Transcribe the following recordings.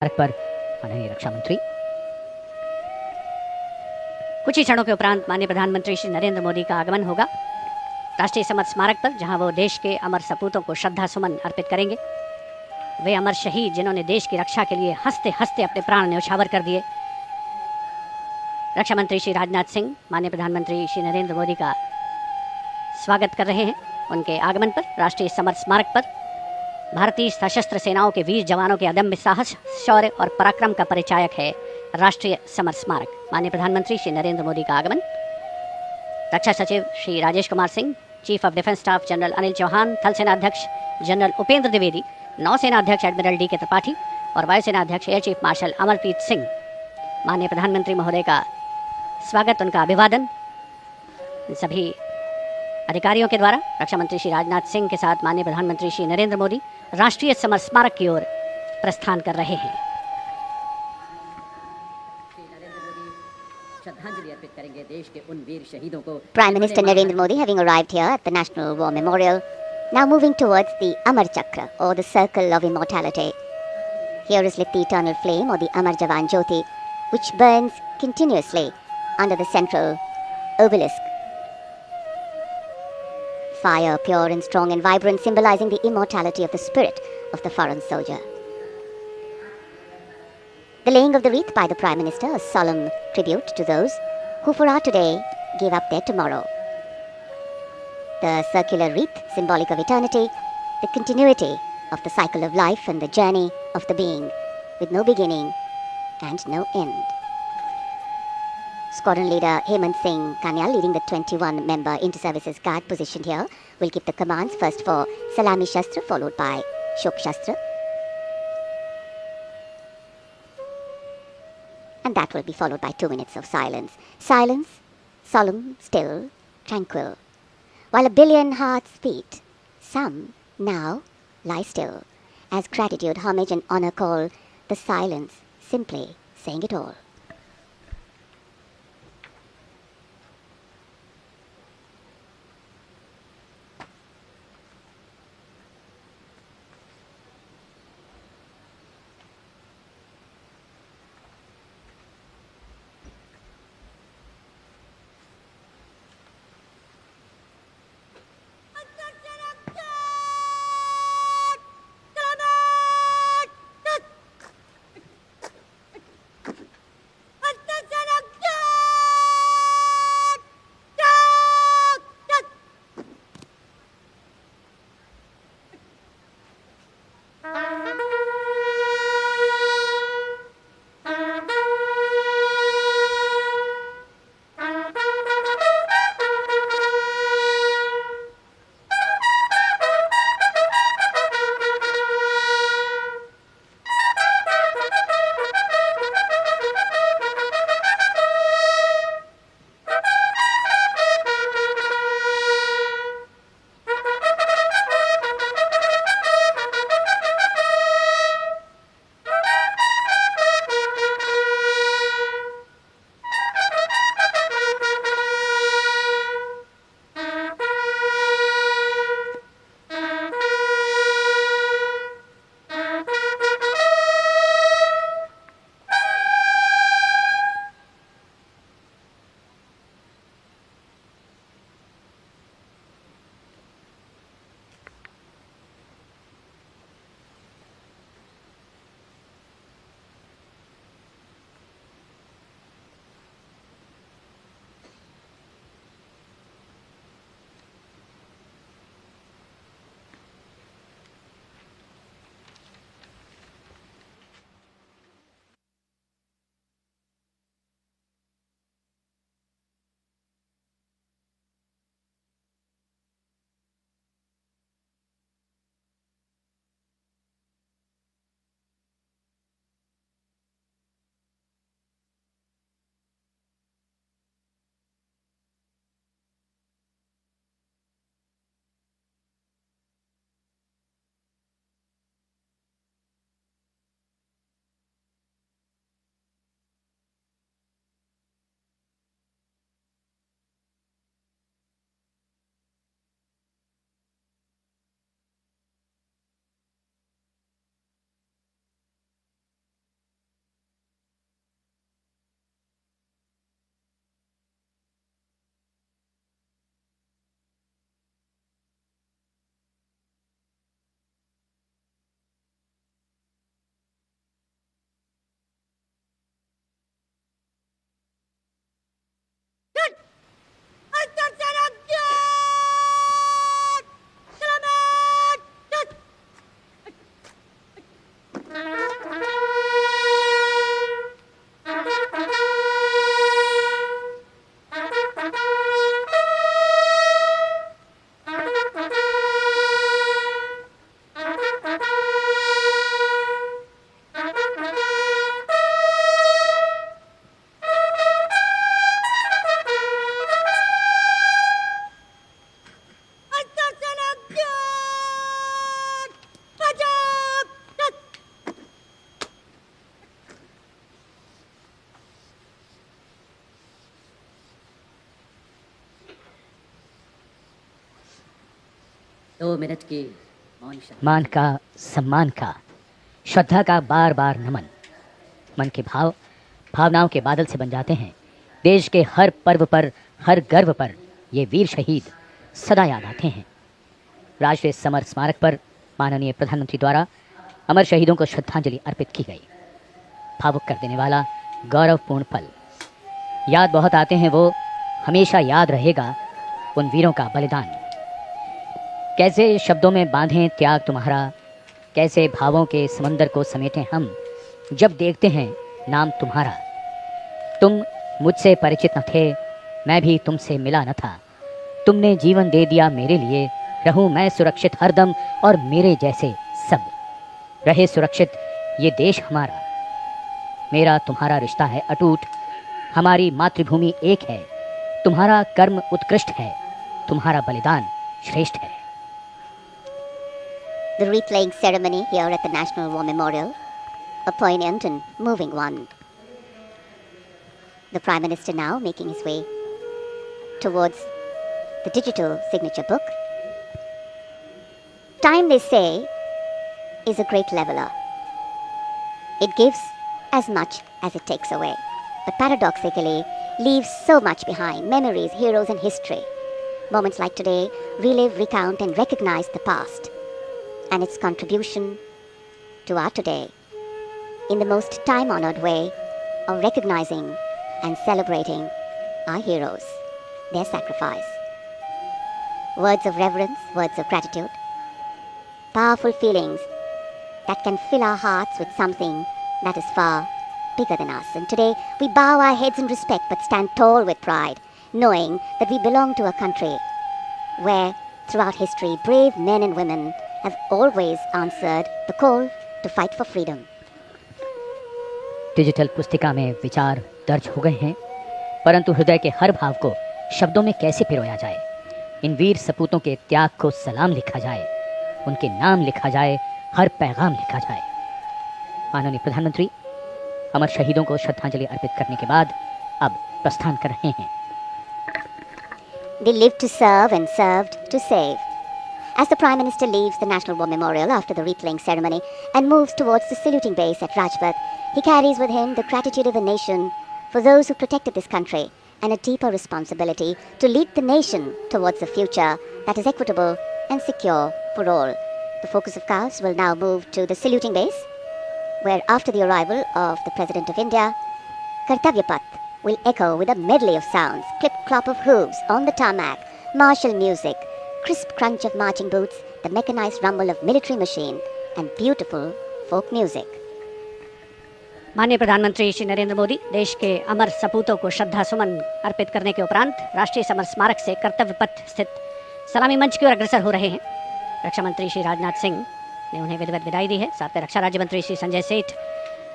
पर माननीय रक्षा मंत्री। कुछ ही क्षणों के उपरांत माननीय प्रधानमंत्री श्री नरेंद्र मोदी का आगमन होगा राष्ट्रीय समर स्मारक पर, जहां वो देश के अमर सपूतों को श्रद्धा सुमन अर्पित करेंगे। वे अमर शहीद जिन्होंने देश की रक्षा के लिए हंसते हंसते अपने प्राण न्यौछावर कर दिए। रक्षा मंत्री श्री राजनाथ सिंह माननीय प्रधानमंत्री श्री नरेंद्र मोदी का स्वागत कर रहे हैं। उनके आगमन पर राष्ट्रीय समर स्मारक पर भारतीय सशस्त्र सेनाओं के वीर जवानों के अदम्य साहस, शौर्य और पराक्रम का परिचायक है राष्ट्रीय समर स्मारक। माननीय प्रधानमंत्री श्री नरेंद्र मोदी का आगमन। रक्षा सचिव Shri Rajesh Kumar Singh, chief of defence staff general Anil Chauhan, थल सेना अध्यक्ष जनरल उपेंद्र द्विवेदी, नौसेना अध्यक्ष एडमिरल डी के त्रिपाठी और वायुसेना अध्यक्ष air chief marshal Amarpreet Singh. माननीय प्रधानमंत्री महोदय का स्वागत, उनका अभिवादन सभी अधिकारियों के द्वारा रक्षा मंत्री श्री राजनाथ सिंह के साथ माननीय प्रधानमंत्री श्री नरेंद्र मोदी राष्ट्रीय समर स्मारक की ओर प्रस्थान कर रहे हैं। Prime Minister Narendra Modi having arrived here at the National War Memorial, now moving towards the Amar Chakra or the Circle of Immortality. Here is lit the eternal flame or the Amar Jawan Jyoti, which burns continuously under the central obelisk. Fire, pure and strong and vibrant, symbolizing the immortality of the spirit of the foreign soldier. The laying of the wreath by the Prime Minister, a solemn tribute to those who for our today gave up their tomorrow. The circular wreath, symbolic of eternity, the continuity of the cycle of life and the journey of the being, with no beginning and no end. Squadron leader Hemant Singh Kanyal, leading the 21-member inter-services guard positioned here, will give the commands first for Salami Shastra, followed by Shok Shastra. And that will be followed by 2 minutes of silence. Silence, solemn, still, tranquil. While a billion hearts beat, some now lie still, as gratitude, homage and honor call the silence, simply saying it all. 2 minute की मौन मान का, सम्मान का, श्रद्धा का बार बार नमन। मन के भाव भावनाओं के बादल से बन जाते हैं। देश के हर पर्व पर, हर गर्व पर ये वीर शहीद सदा याद आते हैं। राष्ट्रीय समर स्मारक पर माननीय प्रधानमंत्री द्वारा अमर शहीदों को श्रद्धांजलि अर्पित की गई। भावुक कर देने वाला गौरवपूर्ण पल। याद बहुत आते हैं वो, हमेशा याद रहेगा उन वीरों का बलिदान। कैसे शब्दों में बांधें त्याग तुम्हारा, कैसे भावों के समंदर को समेटें हम, जब देखते हैं नाम तुम्हारा। तुम मुझसे परिचित न थे, मैं भी तुमसे मिला न था। तुमने जीवन दे दिया मेरे लिए, रहूं मैं सुरक्षित हरदम और मेरे जैसे सब रहे सुरक्षित ये देश हमारा। मेरा तुम्हारा रिश्ता है अटूट, हमारी मातृभूमि एक है। तुम्हारा कर्म उत्कृष्ट है, तुम्हारा बलिदान श्रेष्ठ है। The wreath-laying ceremony here at the National War Memorial, a poignant and moving one. The Prime Minister now making his way towards the digital signature book. Time, they say, is a great leveler. It gives as much as it takes away, but paradoxically leaves so much behind: memories, heroes and history. Moments like today relive, recount and recognize the past and its contribution to our today in the most time-honored way of recognizing and celebrating our heroes, their sacrifice. Words of reverence, words of gratitude, powerful feelings that can fill our hearts with something that is far bigger than us. And today we bow our heads in respect but stand tall with pride, knowing that we belong to a country where throughout history brave men and women have always answered the call to fight for freedom. Digital पुस्तिका में विचार दर्ज हो गए हैं, परंतु हृदय के हर भाव को शब्दों में कैसे पिरोया जाए। इन वीर सपूतों के त्याग को सलाम लिखा जाए, उनके नाम लिखा जाए, हर पैगाम लिखा जाए। माननीय प्रधानमंत्री अमर शहीदों को श्रद्धांजलि अर्पित करने के बाद अब प्रस्थान कर रहे हैं। They lived to serve and served to save. As the Prime Minister leaves the National War Memorial after the wreath-laying ceremony and moves towards the saluting base at Rajpath, he carries with him the gratitude of the nation for those who protected this country and a deeper responsibility to lead the nation towards a future that is equitable and secure for all. The focus of course will now move to the saluting base, where after the arrival of the President of India, Kartavya Path will echo with a medley of sounds: clip-clop of hooves on the tarmac, martial music, crisp crunch of marching boots, the mechanized rumble of military machine and beautiful folk music. माननीय प्रधानमंत्री श्री नरेंद्र मोदी देश के अमर सपूतों को श्रद्धा सुमन अर्पित करने के उपरांत राष्ट्रीय समर स्मारक से कर्तव्य पथ स्थित सलामी मंच की ओर अग्रसर हो रहे हैं। रक्षा मंत्री श्री राजनाथ सिंह ने उन्हें विधिवत विदाई दी है। साथ में रक्षा राज्य मंत्री श्री संजय सेठ,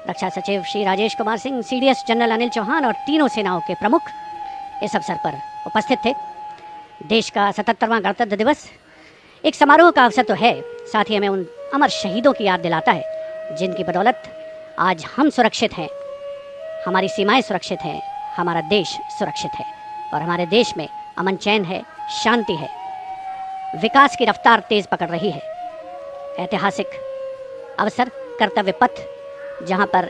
रक्षा सचिव श्री राजेश कुमार सिंह, CDS जनरल अनिल चौहान और तीनों सेनाओं के प्रमुख इस अवसर पर उपस्थित थे। देश का 77वां गणतंत्र दिवस एक समारोह का अवसर तो है, साथ ही हमें उन अमर शहीदों की याद दिलाता है जिनकी बदौलत आज हम सुरक्षित हैं, हमारी सीमाएं सुरक्षित हैं, हमारा देश सुरक्षित है और हमारे देश में अमन चैन है, शांति है, विकास की रफ्तार तेज पकड़ रही है। ऐतिहासिक अवसर कर्तव्य पथ, जहां पर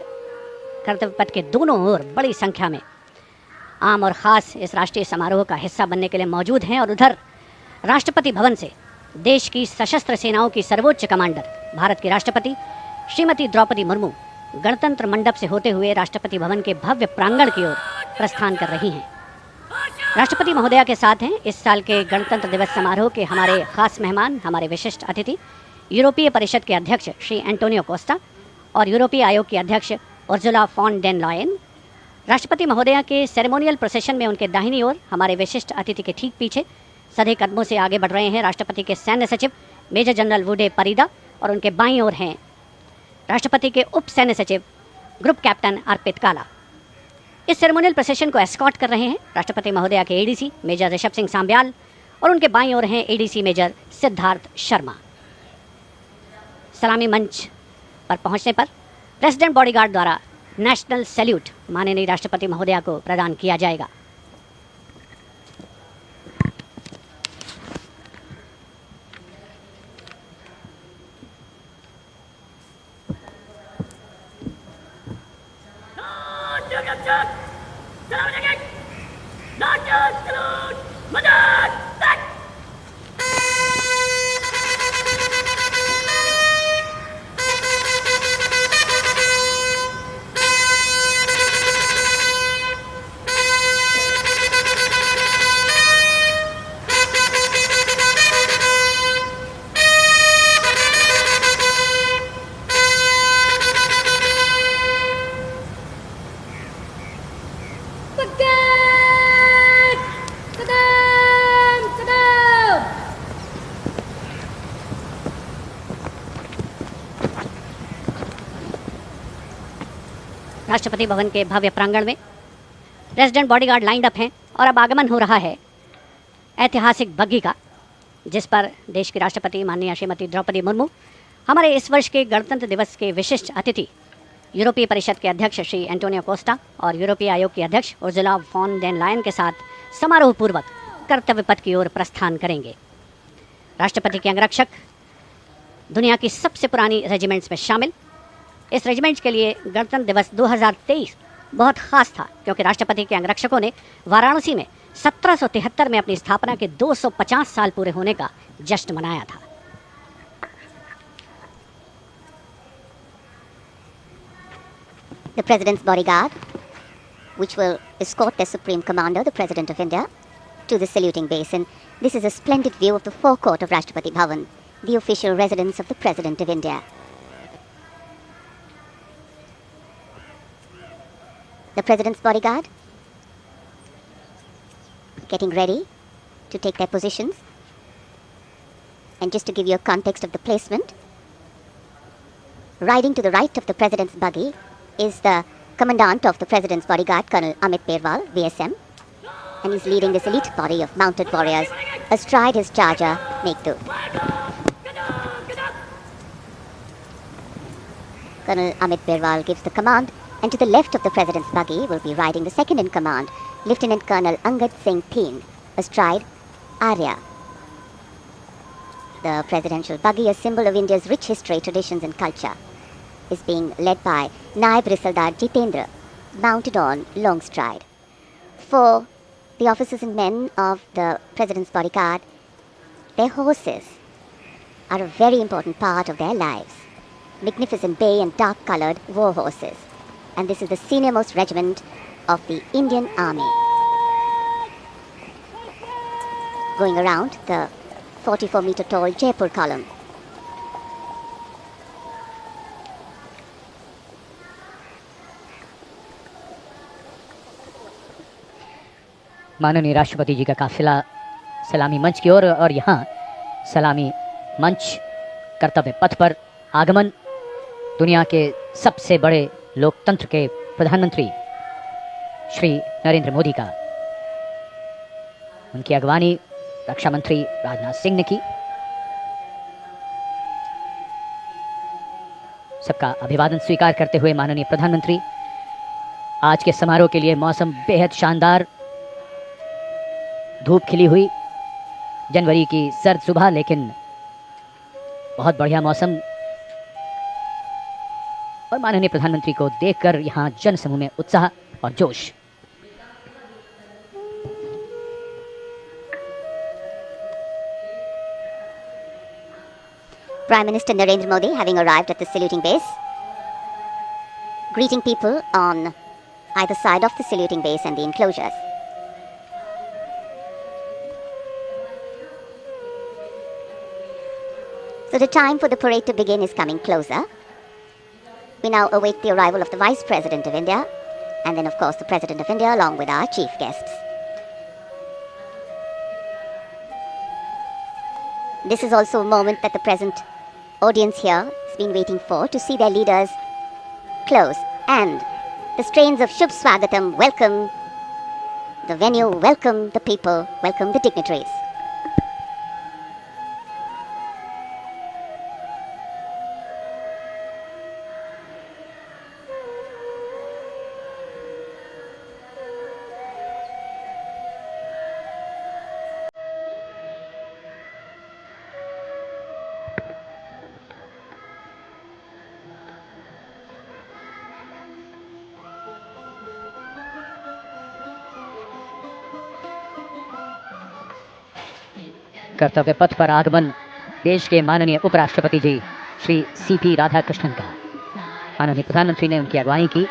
कर्तव्य पथ के दोनों ओर बड़ी संख्या में आम और ख़ास इस राष्ट्रीय समारोह का हिस्सा बनने के लिए मौजूद हैं। और उधर राष्ट्रपति भवन से देश की सशस्त्र सेनाओं की सर्वोच्च कमांडर भारत की राष्ट्रपति श्रीमती द्रौपदी मुर्मू गणतंत्र मंडप से होते हुए राष्ट्रपति भवन के भव्य प्रांगण की ओर प्रस्थान कर रही हैं। राष्ट्रपति महोदया के साथ हैं इस साल के गणतंत्र दिवस समारोह के हमारे खास मेहमान, हमारे विशिष्ट अतिथि, यूरोपीय परिषद के अध्यक्ष श्री एंटोनियो कोस्टा और यूरोपीय आयोग की अध्यक्ष उर्जुला फॉन डेन लॉयन। राष्ट्रपति महोदया के सेरेमोनियल प्रोसेशन में उनके दाहिनी ओर, हमारे विशिष्ट अतिथि के ठीक पीछे सधे कदमों से आगे बढ़ रहे हैं राष्ट्रपति के सैन्य सचिव मेजर जनरल वुडे परिदा और उनके बाईं ओर हैं राष्ट्रपति के उप सैन्य सचिव ग्रुप कैप्टन अर्पित काला। इस सेरेमोनियल प्रोसेशन को एस्कॉर्ट कर रहे हैं राष्ट्रपति महोदया के एडीसी मेजर ऋषभ सिंह सांब्याल और उनके बाईं ओर हैं एडीसी मेजर सिद्धार्थ शर्मा। सलामी मंच पर पहुंचने पर प्रेसिडेंट बॉडीगार्ड द्वारा नेशनल सैल्यूट माननीय राष्ट्रपति महोदया को प्रदान किया जाएगा। राष्ट्रपति भवन के भव्य प्रांगण में रेजिडेंट बॉडीगार्ड लाइंड अप हैं और अब आगमन हो रहा है ऐतिहासिक बग्घी का, जिस पर देश की राष्ट्रपति माननीय श्रीमती द्रौपदी मुर्मू, हमारे इस वर्ष के गणतंत्र दिवस के विशिष्ट अतिथि यूरोपीय परिषद के अध्यक्ष श्री एंटोनियो कोस्टा और यूरोपीय आयोग की अध्यक्ष उर्जुला फॉन डेर लायन के साथ समारोहपूर्वक कर्तव्य पथ की ओर प्रस्थान करेंगे। राष्ट्रपति के अंगरक्षक दुनिया की सबसे पुरानी रेजिमेंट्स में शामिल। इस रेजिमेंट्स के लिए गणतंत्र दिवस 2023 बहुत खास था, क्योंकि राष्ट्रपति के अंगरक्षकों ने वाराणसी में 1773 में अपनी स्थापना के 250 साल पूरे होने का जश्न मनाया था। The President's bodyguard, which will escort the Supreme Commander, the President of India, to the saluting basin. This is a splendid view of the forecourt of Rashtrapati Bhavan, the official residence of the President of India. The President's bodyguard getting ready to take their positions. And just to give you a context of the placement, riding to the right of the President's buggy is the Commandant of the President's bodyguard, Colonel Amit Berwal, VSM, and he's leading this elite body of mounted warriors astride his charger, Meghdoot. Colonel Amit Berwal gives the command, and to the left of the President's buggy will be riding the second in command, Lieutenant Colonel Angad Singh Theen, astride Arya. The presidential buggy, a symbol of India's rich history, traditions and culture, is being led by Naib Risaldar Jitendra, mounted on Longstride. For the officers and men of the President's bodyguard, their horses are a very important part of their lives. Magnificent bay and dark-coloured war horses. And this is the senior-most regiment of the Indian Army. Going around the 44-meter tall Jaipur column. माननीय राष्ट्रपति जी का काफिला सलामी मंच की ओर और यहाँ सलामी मंच कर्तव्य पथ पर आगमन दुनिया के सबसे बड़े लोकतंत्र के प्रधानमंत्री श्री नरेंद्र मोदी का। उनकी अगवानी रक्षा मंत्री राजनाथ सिंह ने की। सबका अभिवादन स्वीकार करते हुए माननीय प्रधानमंत्री, आज के समारोह के लिए मौसम बेहद शानदार, धूप खिली हुई, जनवरी की सर्द सुबह, लेकिन बहुत बढ़िया मौसम। और माननीय प्रधानमंत्री को देखकर यहाँ जन समूह में उत्साह और जोश। Prime Minister Narendra Modi having arrived at the saluting base, greeting people on either side of the saluting base and the enclosures. So the time for the parade to begin is coming closer. We now await the arrival of the Vice President of India, and then of course the President of India along with our chief guests. This is also a moment that the present audience here has been waiting for, to see their leaders close. And the strains of Shubh Swagatam welcome the venue, welcome the people, welcome the dignitaries. कर्तव्य पथ पर आगमन देश के माननीय उपराष्ट्रपति जी Shri CP Radhakrishnan का। माननीय प्रधानमंत्री ने उनकी अगुवाई की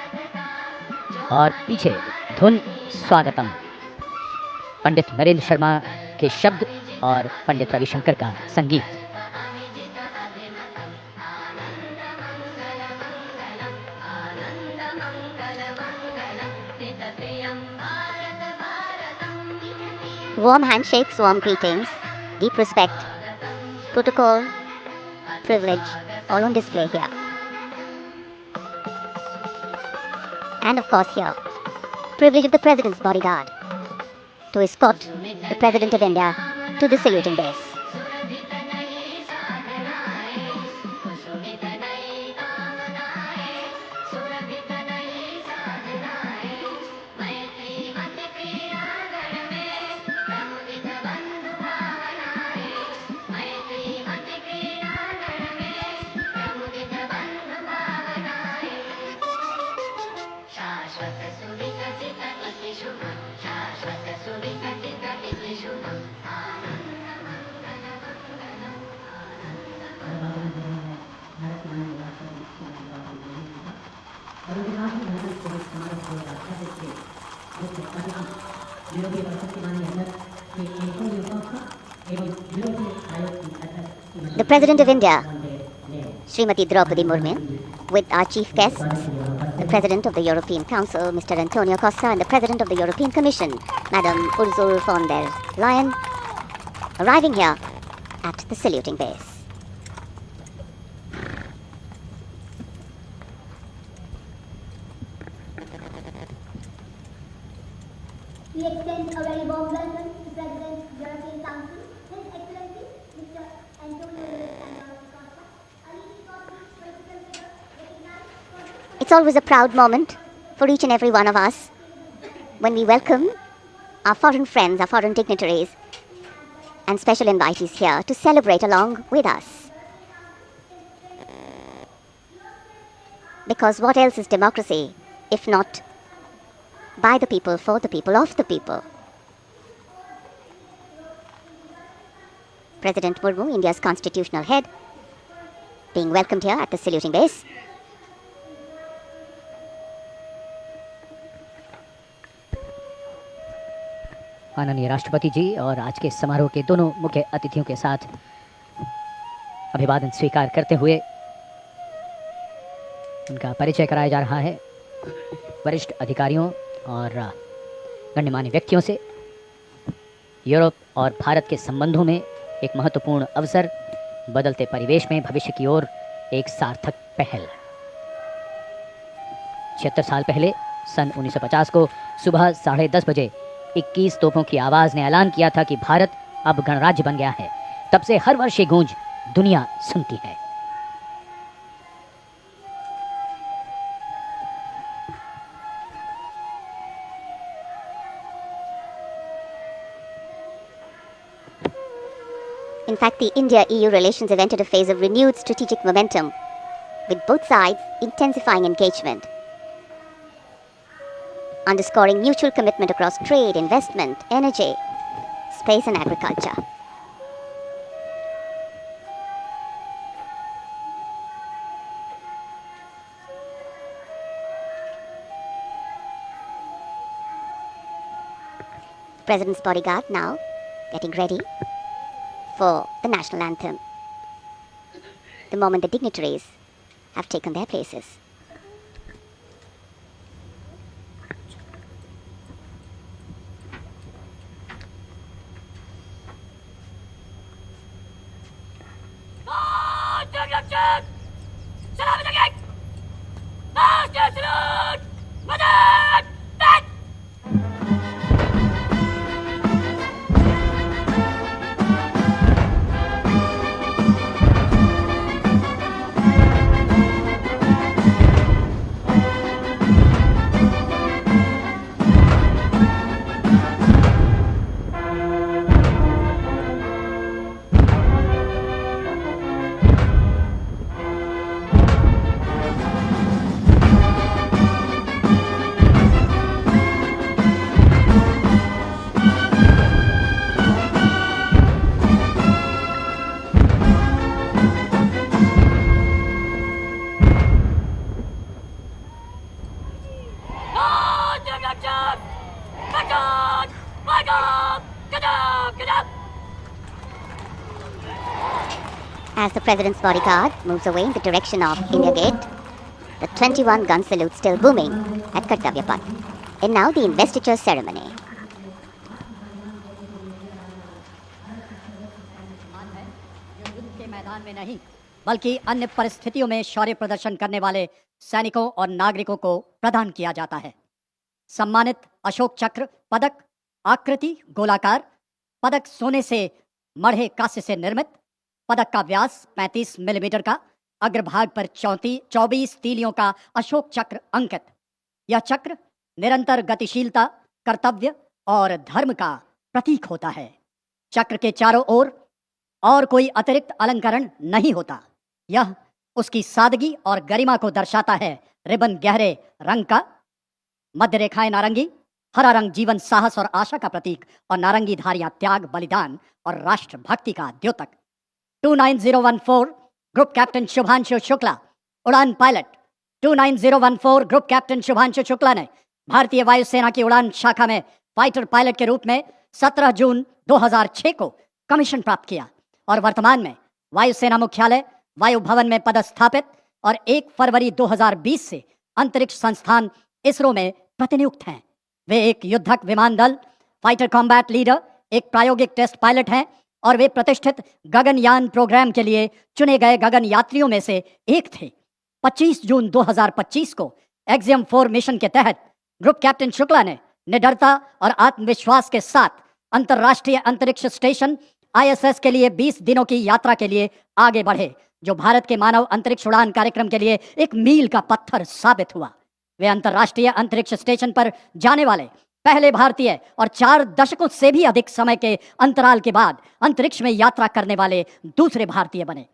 और पीछे धुन स्वागतम पंडित नरेंद्र शर्मा के शब्द और पंडित रविशंकर का संगीत। Warm handshakes, warm greetings, deep respect, protocol, privilege, all on display here. And of course here, privilege of the President's bodyguard to escort the President of India to the saluting base. The President of India, Srimati Draupadi Murmu, with our chief guests, the President of the European Council, Mr. Antonio Costa, and the President of the European Commission, Madam Ursula von der Leyen, arriving here at the saluting base. We extend a very warm welcome to President of the European Council, His Excellency Mr. Antonio Costa, a leading political figure recognized. It's always a proud moment for each and every one of us when we welcome our foreign friends, our foreign dignitaries, and special invitees here to celebrate along with us. Because what else is democracy if not by the people, for the people, of the people? President Murmu, India's constitutional head, being welcomed here at the saluting base. माननीय राष्ट्रपति जी और आज के समारोह के दोनों मुख्य अतिथियों के साथ अभिवादन स्वीकार करते हुए उनका परिचय कराया जा रहा है वरिष्ठ अधिकारियों और गण्यमान्य व्यक्तियों से। यूरोप और भारत के संबंधों में एक महत्वपूर्ण अवसर, बदलते परिवेश में भविष्य की ओर एक सार्थक पहल। 76 साल पहले सन 1950 को सुबह 10:30 बजे 21 तोपों की आवाज ने ऐलान किया था कि भारत अब गणराज्य बन गया है। तब से हर वर्ष ये गूंज दुनिया सुनती है। In fact, the India-EU relations have entered a phase of renewed strategic momentum, with both sides intensifying engagement, underscoring mutual commitment across trade, investment, energy, space and agriculture. President's bodyguard now getting ready for the national anthem, the moment the dignitaries have taken their places. As the president's bodyguard moves away in the direction of India Gate, the 21 gun salute still booming at Kartavya Path. And now the investiture ceremony. युद्ध के मैदान में नहीं बल्कि अन्य परिस्थितियों में शौर्य प्रदर्शन करने वाले सैनिकों और नागरिकों को प्रदान किया जाता है। सम्मानित अशोक चक्र पदक आकृति गोलाकार, पदक सोने से मढ़े कांस्य से निर्मित, पदक का व्यास 35 मिलीमीटर का, अग्रभाग पर 24 तीलियों का अशोक चक्र अंकित। यह चक्र निरंतर गतिशीलता, कर्तव्य और धर्म का प्रतीक होता है। चक्र के चारों ओर और कोई अतिरिक्त अलंकरण नहीं होता। यह उसकी सादगी और गरिमा को दर्शाता है। रिबन गहरे रंग का, मध्य रेखाएं नारंगी, हरा रंग जीवन, साहस और आशा का प्रतीक और नारंगी धारियां त्याग, बलिदान और राष्ट्रभक्ति का द्योतक। 29014 ग्रुप कैप्टन शुभांशु शुक्ला, उड़ान pilot. 29014 group captain Shubhanshu Shukla ने भारतीय वायुसेना की उड़ान शाखा में फाइटर पायलट के रूप में 17 जून 2006 को कमीशन प्राप्त किया और वर्तमान में वायुसेना मुख्यालय वायु भवन में पदस्थापित और 1 फरवरी 2020 से अंतरिक्ष संस्थान इसरो में प्रतिनियुक्त हैं। वे एक युद्धक विमान दल फाइटर कॉम्बैट लीडर, एक प्रायोगिक टेस्ट पायलट हैं और वे प्रतिष्ठित गगनयान प्रोग्राम के लिए चुने गए गगन यात्रियों में से एक थे। 25 जून 2025 को एक्सियम 4 मिशन के तहत ग्रुप कैप्टन शुक्ला ने निडरता और आत्मविश्वास के साथ अंतर्राष्ट्रीय अंतरिक्ष स्टेशन ISS के लिए 20 दिनों की यात्रा के लिए आगे बढ़े, जो भारत के मानव अंतरिक्ष उड़ान कार्यक्रम के लिए एक मील का पत्थर साबित हुआ। वे अंतर्राष्ट्रीय अंतरिक्ष स्टेशन पर जाने वाले पहले भारतीय और 4 दशकों से भी अधिक समय के अंतराल के बाद अंतरिक्ष में यात्रा करने वाले दूसरे भारतीय बने।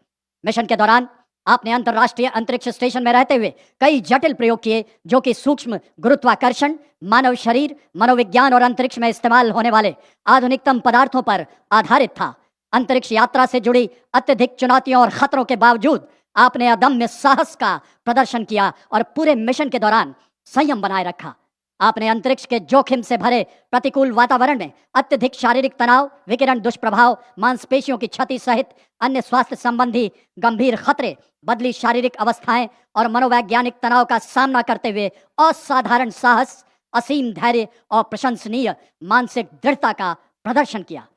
मिशन के दौरान आपने अंतर्राष्ट्रीय अंतरिक्ष स्टेशन में रहते हुए कई जटिल प्रयोग किए, जो कि सूक्ष्म गुरुत्वाकर्षण, मानव शरीर, मनोविज्ञान और अंतरिक्ष में इस्तेमाल होने वाले आधुनिकतम पदार्थों पर आधारित था। अंतरिक्ष यात्रा से जुड़ी अत्यधिक चुनौतियों और खतरों के बावजूद आपने अदम्य साहस का प्रदर्शन किया और पूरे मिशन के दौरान संयम बनाए रखा। आपने अंतरिक्ष के जोखिम से भरे प्रतिकूल वातावरण में अत्यधिक शारीरिक तनाव, विकिरण दुष्प्रभाव, मांसपेशियों की क्षति सहित अन्य स्वास्थ्य संबंधी गंभीर खतरे, बदली शारीरिक अवस्थाएं और मनोवैज्ञानिक तनाव का सामना करते हुए असाधारण साहस, असीम धैर्य और प्रशंसनीय मानसिक दृढ़ता का प्रदर्शन किया।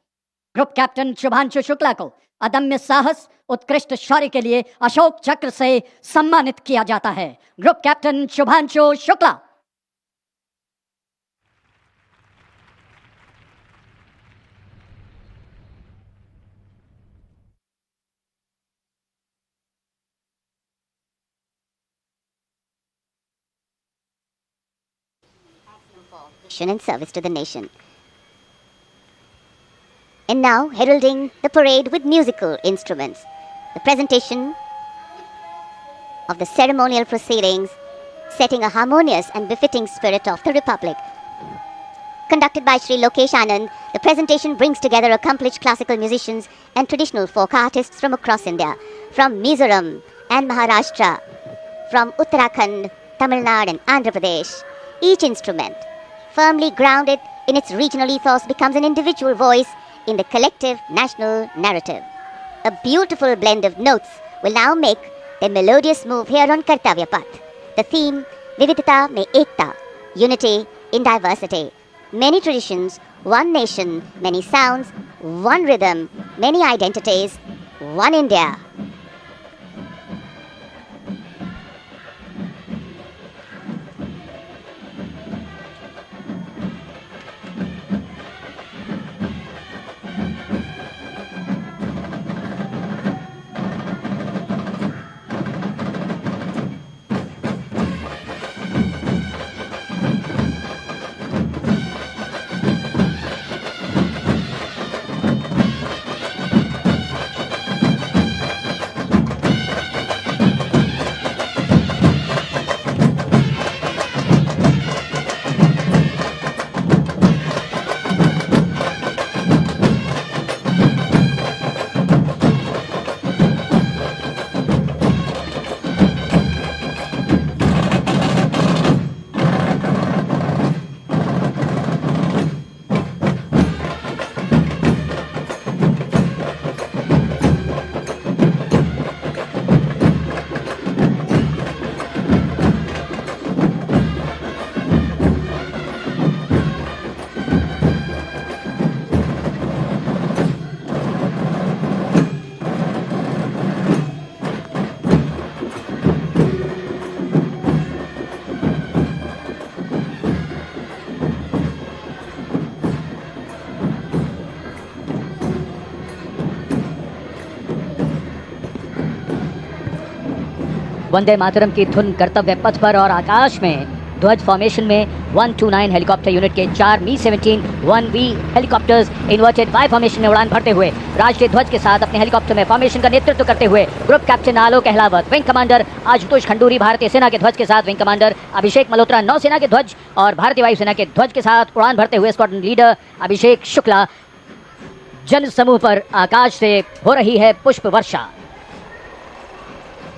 ग्रुप कैप्टन शुभांशु शुक्ला को अदम्य साहस, उत्कृष्ट शौर्य के लिए अशोक चक्र से सम्मानित किया जाता है। Group captain Shubhanshu Shukla. And service to the nation. And now, heralding the parade with musical instruments, the presentation of the ceremonial proceedings, setting a harmonious and befitting spirit of the Republic. Conducted by Sri Lokesh Anand, the presentation brings together accomplished classical musicians and traditional folk artists from across India, from Mizoram and Maharashtra, from Uttarakhand, Tamil Nadu and Andhra Pradesh. Each instrument, firmly grounded in its regional ethos, becomes an individual voice in the collective national narrative. A beautiful blend of notes will now make their melodious move here on Kartavya Path. The theme, Vividhata Mein Ekta, unity in diversity. Many traditions, one nation, many sounds, one rhythm, many identities, one India. Vande Mataram की धुन कर्तव्य पथ पर और आकाश में ध्वज formation में 129 helicopter unit के 4 मी-17 1V helicopters inverted Y formation में उड़ान भरते हुए राष्ट्रीय ध्वज के साथ अपने हेलीकॉप्टर में फॉर्मेशन का नेतृत्व करते हुए ग्रुप कैप्टन आलोक अहलावत, विंग कमांडर आशुतोष खंडूरी भारतीय सेना के ध्वज के साथ, विंग कमांडर अभिषेक मल्होत्रा नौसेना के ध्वज और भारतीय वायुसेना के ध्वज के साथ उड़ान भरते हुए स्क्वाड्रन लीडर अभिषेक शुक्ला जन समूह पर आकाश से हो रही है पुष्प वर्षा।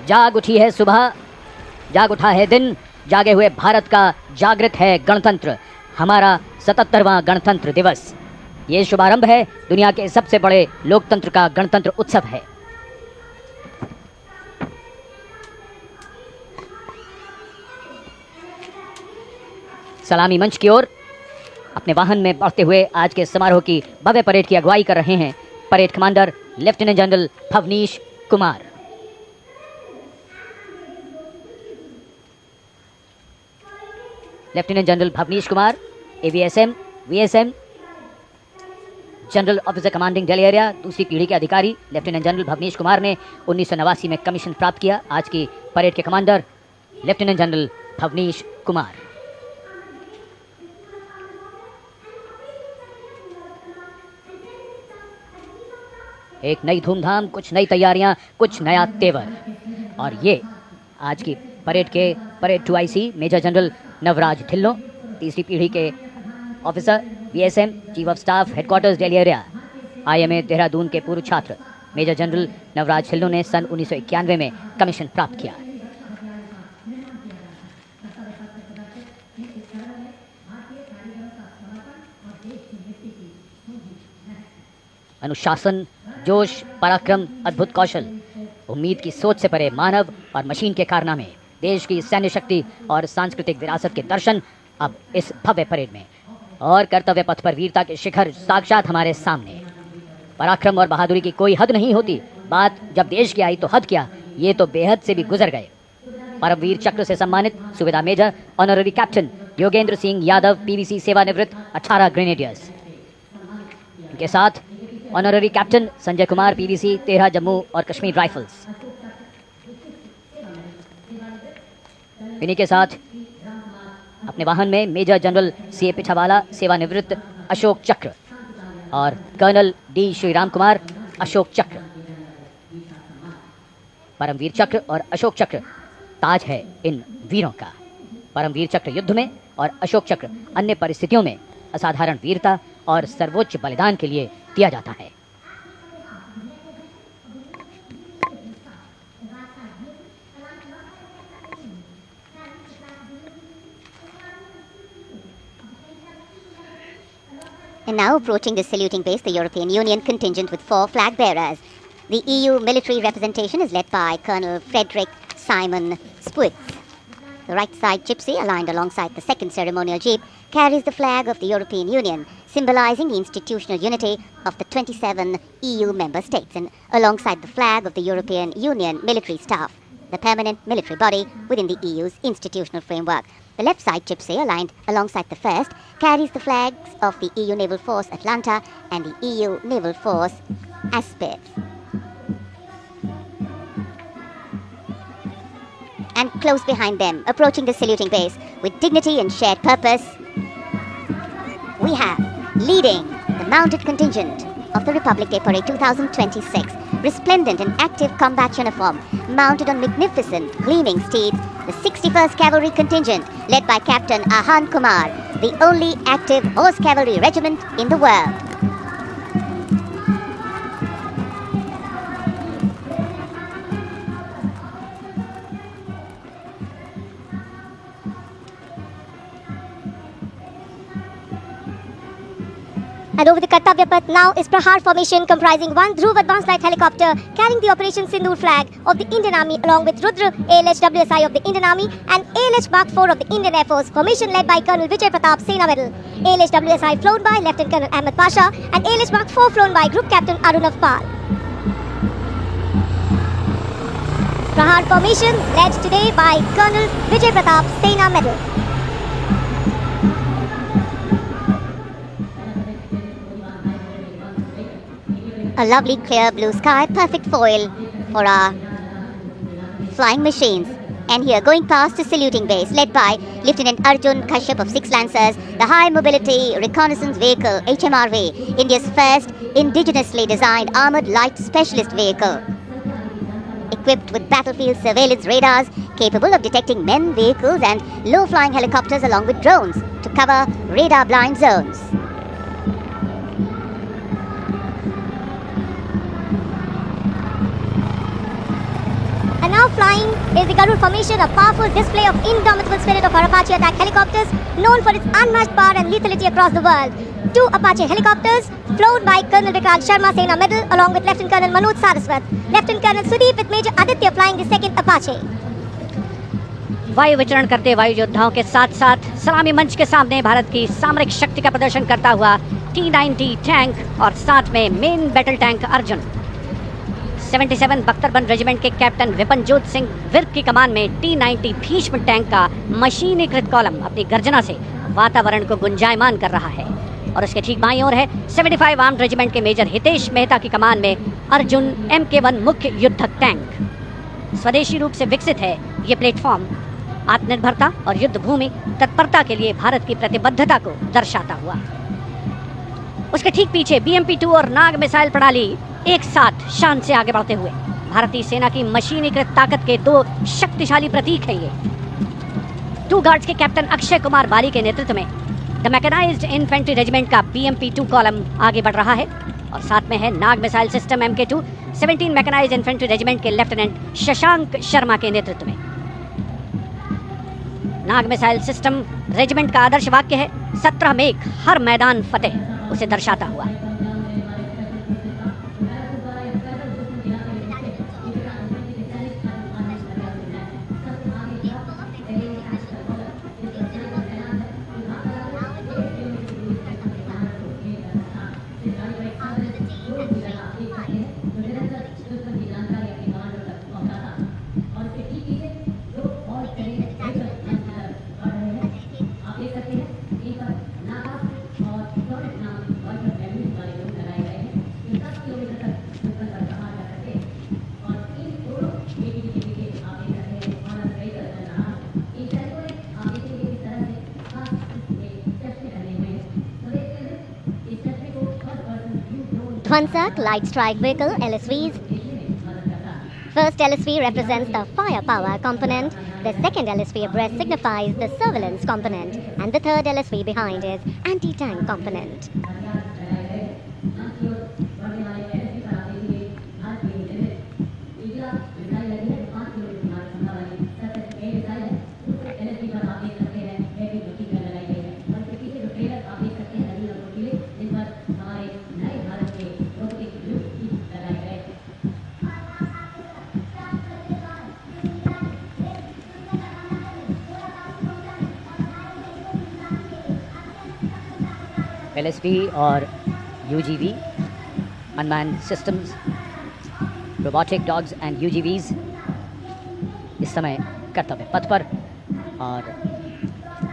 जाग उठी है सुबह, जाग उठा है दिन, जागे हुए भारत का जागृत है गणतंत्र, हमारा 77वां गणतंत्र दिवस। ये शुभारंभ है दुनिया के सबसे बड़े लोकतंत्र का गणतंत्र उत्सव है। सलामी मंच की ओर अपने वाहन में बढ़ते हुए आज के समारोह की भव्य परेड की अगुवाई कर रहे हैं parade commander lieutenant general Bhavnish Kumar. Lieutenant general Bhavnish Kumar AVSM VSM general officer commanding Delhi area, दूसरी पीढ़ी के अधिकारी लेफ्टिनेंट जनरल भवनीश कुमार ने 1989 में कमीशन प्राप्त किया। आज की परेड के commander lieutenant general Bhavnish Kumar. एक नई धूमधाम, कुछ नई तैयारियां, कुछ नया तेवर। और ये आज की परेड के parade 2IC major general Navraj Dhillon, तीसरी पीढ़ी के officer VSM chief of staff headquarters Delhi area, IMA Dehradun के पूर्व छात्र मेजर जनरल नवराज ढिल्लों ने सन 1991 में कमीशन प्राप्त किया। अनुशासन, जोश, पराक्रम, अद्भुत कौशल, उम्मीद की सोच से परे मानव और मशीन के कारनामे, देश की सैन्य शक्ति और सांस्कृतिक विरासत के दर्शन अब इस भव्य परेड में, और कर्तव्य पथ पर वीरता के शिखर साक्षात हमारे सामने। पराक्रम और बहादुरी की कोई हद नहीं होती, बात जब देश की आई तो हद क्या, ये तो बेहद से भी गुजर गए। परमवीर चक्र से सम्मानित Subedar major honorary captain Yogendra Singh Yadav PVC सेवानिवृत्त 18 ग्रेनेडियर्स, इनके साथ honorary captain Sanjay Kumar PVC 13 Jammu और कश्मीर राइफल्स, इन्हीं के साथ अपने वाहन में मेजर जनरल CA पिछावाला सेवानिवृत्त अशोक चक्र और कर्नल D श्रीराम कुमार अशोक चक्र। परमवीर चक्र और अशोक चक्र ताज है इन वीरों का। परमवीर चक्र युद्ध में और अशोक चक्र अन्य परिस्थितियों में असाधारण वीरता और सर्वोच्च बलिदान के लिए दिया जाता है। And now approaching the saluting base, the European Union contingent with 4 flag bearers. The EU military representation is led by Colonel Frederick Simon Spitz. The right side gypsy, aligned alongside the second ceremonial jeep, carries the flag of the European Union, symbolizing the institutional unity of the 27 EU member states, and alongside the flag of the European Union military staff, the permanent military body within the EU's institutional framework. The left side gypsy, aligned alongside the first, carries the flags of the EU Naval Force Atlanta and the EU Naval Force Aspeth. And close behind them, approaching the saluting base with dignity and shared purpose, we have, leading the mounted contingent of the Republic Day Parade 2026, resplendent in active combat uniform, mounted on magnificent gleaming steeds, the 61st Cavalry Contingent, led by Captain Ahan Kumar, the only active horse cavalry regiment in the world. And over the Kartavya Path now is Prahar formation comprising one Dhruv advanced light helicopter carrying the Operation Sindoor flag of the Indian Army along with Rudra ALH WSI of the Indian Army and ALH Mark 4 of the Indian Air Force, formation led by Colonel Vijay Pratap Sena Medal. ALH WSI flown by Lieutenant Colonel Ahmed Pasha and ALH Mark 4 flown by Group Captain Arunav Pal. Prahar formation led today by Colonel Vijay Pratap Sena Medal. A lovely clear blue sky, perfect foil for our flying machines. And here, going past the saluting base, led by Lieutenant Arjun Kashyap of 6 Lancers, the High Mobility Reconnaissance Vehicle HMRV, India's first indigenously designed armored light specialist vehicle. Equipped with battlefield surveillance radars capable of detecting men, vehicles and low-flying helicopters along with drones to cover radar-blind zones. And now flying is the Garud formation, a powerful display of indomitable spirit of our Apache attack helicopters, known for its unmatched power and lethality across the world. 2 Apache helicopters, flown by Colonel Vikrant Sharma Sena Medal, along with Lieutenant Colonel Manoj Saraswat, Lieutenant Colonel Sudeep with Major Aditya flying the 2nd Apache. वायु विचरण करते वायु योद्धाओं के साथ साथ सलामी मंच के सामने भारत की सामरिक शक्ति का प्रदर्शन करता हुआ T-90 टैंक और साथ में मेन बैटल टैंक अर्जुन। 77 बख्तरबंद रेजिमेंट के कैप्टन विपनजोत सिंह विर्क की कमान में T-90 भीष्म टैंक का मशीनीकृत कॉलम अपनी गर्जना से वातावरण को गुंजायमान कर रहा है। और उसके ठीक बाईं ओर है 75 आर्म्ड रेजिमेंट के मेजर हितेश मेहता की कमान में अर्जुन MK1 मुख्य युद्धक टैंक। स्वदेशी रूप से विकसित है ये प्लेटफॉर्म आत्मनिर्भरता और युद्ध भूमि तत्परता के लिए भारत की प्रतिबद्धता को दर्शाता हुआ। उसके ठीक पीछे BMP-2 और नाग मिसाइल प्रणाली एक साथ शान से आगे बढ़ते हुए भारतीय सेना की मशीनीकृत ताकत के 2 शक्तिशाली प्रतीक हैं ये। 2 गार्ड्स के कैप्टन अक्षय कुमार बाली के नेतृत्व में द मैकेनाइज्ड इन्फेंट्री रेजिमेंट का BMP-2 कॉलम आगे बढ़ रहा है और साथ में है Nag missile system MK2 17 mechanised infantry regiment के लेफ्टिनेंट शशांक शर्मा के नेतृत्व में। नाग मिसाइल सिस्टम रेजिमेंट का आदर्श वाक्य है 17 मेघ हर मैदान फतेह, उसे दर्शाता हुआ। Dwansak Light Strike Vehicle LSVs. First LSV represents the firepower component, the second LSV abreast signifies the surveillance component, and the third LSV behind is anti-tank component. LSV और UGV unmanned systems, robotic dogs and UGVs इस समय कर्तव्य पथ पर और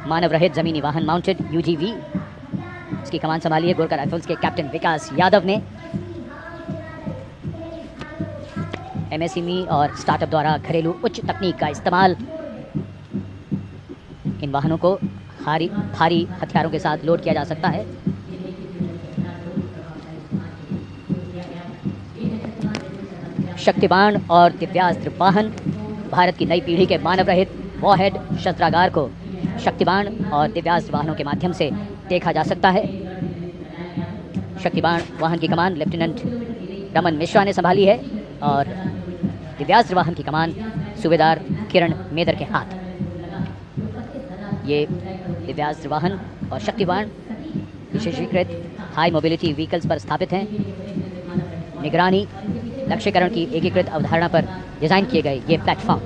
मानव रहित ज़मीनी वाहन माउंटेड UGV इसकी कमान संभाली है गोरखा राइफल्स के कैप्टन विकास यादव ने। MSME और स्टार्टअप द्वारा घरेलू उच्च तकनीक का इस्तेमाल इन वाहनों को भारी हथियारों के साथ लोड किया जा सकता है। शक्तिबाण और दिव्यास्त्र वाहन, भारत की नई पीढ़ी के मानव रहित वॉरहेड शस्त्रागार को शक्तिबाण और दिव्यास्त्र वाहनों के माध्यम से देखा जा सकता है। शक्तिबाण वाहन की कमान लेफ्टिनेंट रमन मिश्रा ने संभाली है और दिव्यास्त्र वाहन की कमान सूबेदार किरण मेदर के हाथ। ये दिव्यास्त्र वाहन और शक्तिबाण विशेषीकृत हाई मोबिलिटी व्हीकल्स पर स्थापित हैं। निगरानी लक्ष्यकरण की एकीकृत अवधारणा पर डिजाइन किए गए ये platform.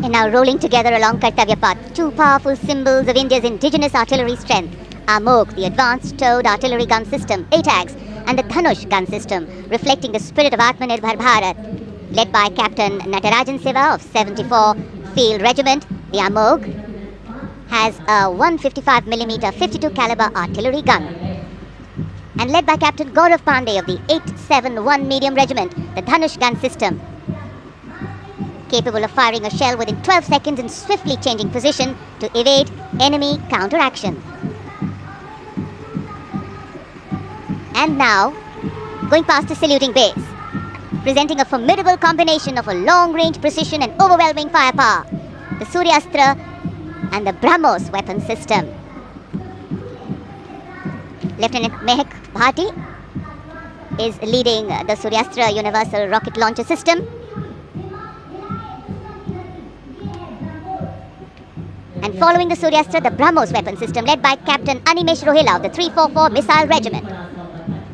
And now rolling together along Kartavya Path, 2 powerful symbols of India's indigenous artillery strength are MOG, the Advanced Towed Artillery Gun System, ATAGS, and the Dhanush gun system, reflecting the spirit of Atmanirbhar Bharat. Led by Captain Natarajan Siva of 74 Field Regiment, the AMOG has a 155mm 52 caliber artillery gun. And led by Captain Gaurav Pandey of the 871 Medium Regiment, the Dhanush gun system capable of firing a shell within 12 seconds and swiftly changing position to evade enemy counteraction. And now, going past the saluting base, presenting a formidable combination of a long-range precision and overwhelming firepower, the Suryastra and the BrahMos weapon system. Lieutenant Mehak Bhati is leading the Suryastra Universal Rocket Launcher System. And following the Suryastra, the BrahMos weapon system led by Captain Animesh Rohela of the 344 Missile Regiment.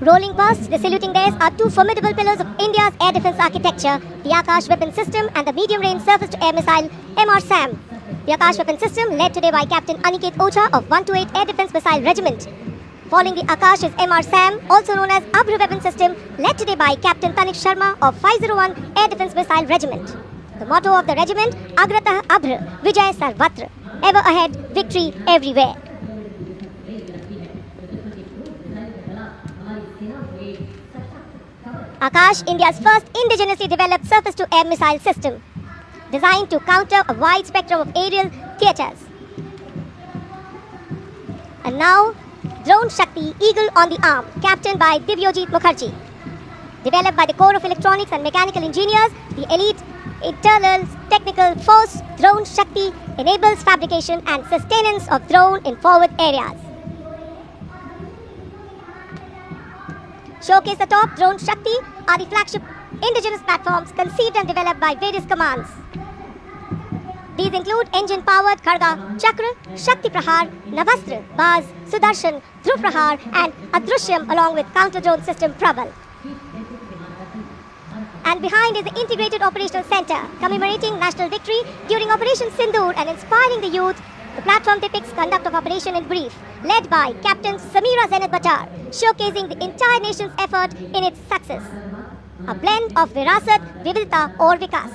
Rolling past the saluting days are two formidable pillars of India's air defense architecture, the Akash weapon system and the medium-range surface-to-air missile MR-SAM. The Akash weapon system led today by Captain Aniket Ocha of 128 Air Defense Missile Regiment. Following the Akash is MR-SAM, also known as Abhr weapon system, led today by Captain Tanik Sharma of 501 Air Defense Missile Regiment. The motto of the regiment, Agratah Abhr, Vijay Sarvatra, ever ahead, victory everywhere. Akash, India's first indigenously developed surface-to-air missile system, designed to counter a wide spectrum of aerial theatres. And now, Drone Shakti Eagle on the Arm, captained by Divyojit Mukherjee. Developed by the Corps of Electronics and Mechanical Engineers, the elite internal technical force Drone Shakti enables fabrication and sustenance of drone in forward areas. Showcase atop Drone Shakti are the flagship indigenous platforms conceived and developed by various commands. These include engine-powered Kharga, Chakra, Shakti Prahar, Navastra, Baz, Sudarshan, Dhruv Prahar and Adrushyam along with counter-drone system Prabal. And behind is the Integrated Operational Center, commemorating national victory during Operation Sindoor and inspiring the youth. The platform depicts conduct of operation in brief, led by Captain Samira Zenat Bachar, showcasing the entire nation's effort in its success. A blend of Virasat, Vividta और विकास.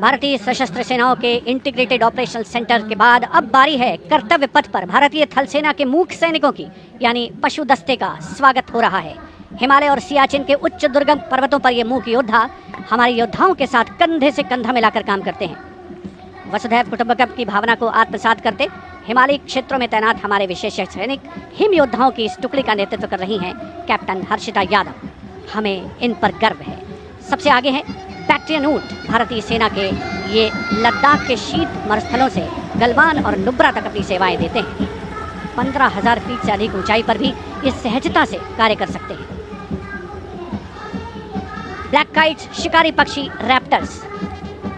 भारतीय सशस्त्र सेनाओं के integrated operational centre के बाद अब बारी है कर्तव्य पथ पर भारतीय थल सेना के मूक सैनिकों की, यानी पशु दस्ते का स्वागत हो रहा है। हिमालय और सियाचिन के उच्च दुर्गम पर्वतों पर ये मूक योद्धा हमारे योद्धाओं के साथ कंधे से कंधा मिलाकर काम करते हैं। वसुधैव कुटुंबकम की भावना को आत्मसात करते हिमालयी क्षेत्रों में तैनात हमारे विशेष सैनिक हिम योद्धाओं की इस टुकड़ी का नेतृत्व कर रही हैं कैप्टन हर्षिता यादव। हमें इन पर गर्व है। सबसे आगे हैं बैक्ट्रियन ऊंट, भारतीय सेना के ये लद्दाख के शीत मरुस्थलों से गलवान और नुब्रा तक अपनी सेवाएं देते हैं। 15,000 फीट से अधिक ऊंचाई पर भी ये सहजता से कार्य कर सकते हैं। ब्लैक काइट्स, शिकारी पक्षी रैप्टर्स।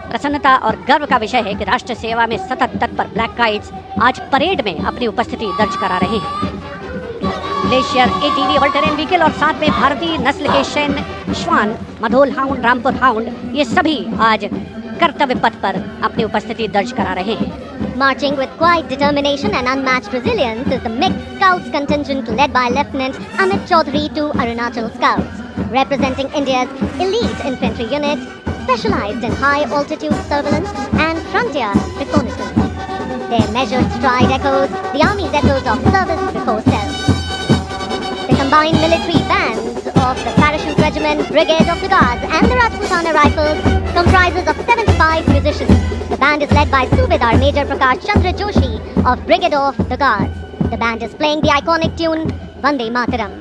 प्रसन्नता और गर्व का विषय है कि राष्ट्र सेवा में सतत तत्पर ब्लैक काइट्स आज परेड में अपनी उपस्थिति दर्ज करा रहे हैं। Glacier ATV all terrain vehicle और साथ में भारतीय नस्ल के सैन्य श्वान, मधोल हाउंड, रामपुर हाउंड, ये सभी आज कर्तव्य पथ पर अपनी उपस्थिति दर्ज करा रहे हैं। Marching with quiet determination and unmatched resilience is the mixed scouts contingent led by Lieutenant Amit Chaudhary to Arunachal Scouts, representing India's elite infantry unit specialized in high-altitude surveillance and frontier reconnaissance. Their measured stride echoes the Army's ethos of service before self. The combined military bands of the Parachute Regiment, Brigade of the Guards and the Rajputana Rifles comprises of 75 musicians. The band is led by Subedar Major Prakash Chandra Joshi of Brigade of the Guards. The band is playing the iconic tune Vande Mataram.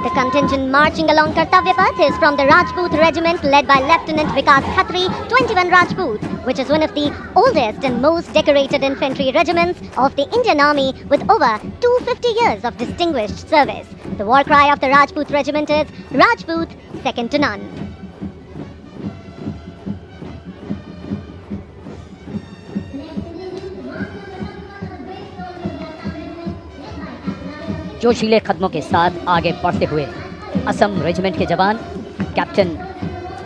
The contingent marching along Kartavya Path is from the Rajput Regiment led by Lieutenant Vikas Khatri, 21 Rajput, which is one of the oldest and most decorated infantry regiments of the Indian Army with over 250 years of distinguished service. The war cry of the Rajput Regiment is Rajput, second to none. जोशीले कदमों के साथ आगे बढ़ते हुए Assam regiment के जवान captain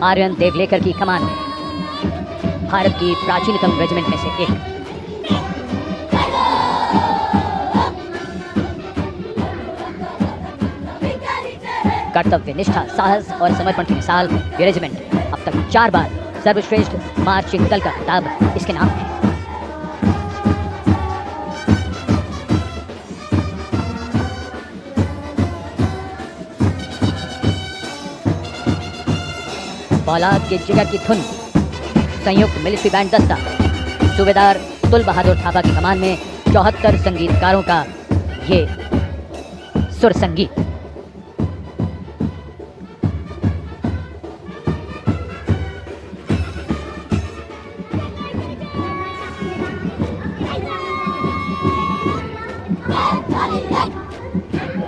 Aryan Devlekar की कमान में, भारत की प्राचीनतम रेजिमेंट में से एक। कर्तव्य निष्ठा, साहस और समर्पण की मिसाल ये रेजिमेंट अब तक 4 बार सर्वश्रेष्ठ मार्चिंग दल का खिताब इसके नाम है। फौलाद के जिगर की धुन, संयुक्त मिलिट्री बैंड दस्ता, सूबेदार तुल बहादुर थापा की कमान में 74 संगीतकारों का ये सुर संगीत।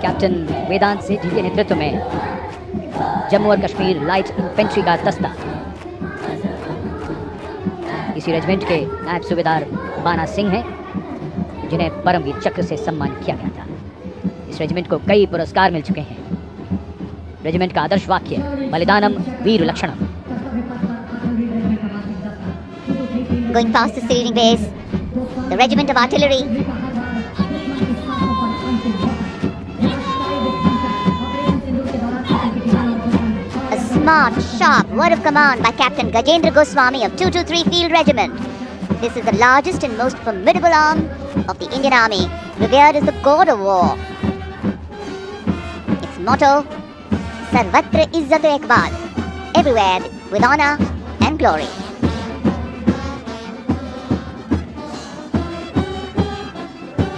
कैप्टन वेदांत सिंह जी के नेतृत्व में जम्मू और कश्मीर लाइट इन्फेंट्री का दस्ता, इसी रेजिमेंट के नायब सूबेदार बाना सिंह हैं, जिन्हें परमवीर चक्र से सम्मानित किया गया था। इस रेजिमेंट को कई पुरस्कार मिल चुके हैं। रेजिमेंट का आदर्श वाक्य बलिदानम वीर लक्षणम। Going past the saluting base, the regiment of artillery. A smart, sharp word of command by Captain Gajendra Goswami of 223 Field Regiment. This is the largest and most formidable arm of the Indian Army, revered as the god of war. Its motto, Sarvatra Izzat Ekbal, everywhere with honor and glory.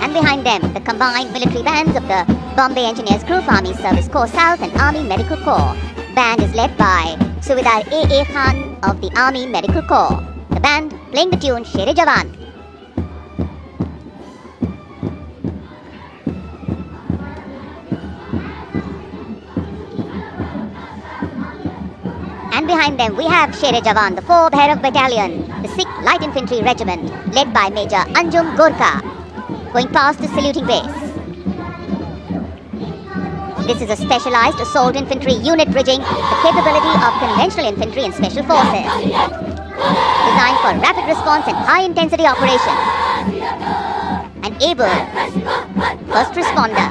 And behind them, the combined military bands of the Bombay Engineers Group, Army Service Corps South and Army Medical Corps. Band is led by Subedar A.A. Khan of the Army Medical Corps. The band playing the tune Sher-e Jawan. And behind them we have Sher-e Jawan, the 4th Bhairav Battalion, the 6th Light Infantry Regiment, led by Major Anjum Gorkha, going past the saluting base. This is a specialized assault infantry unit bridging the capability of conventional infantry and special forces. Designed for rapid response and high intensity operations. An able first responder.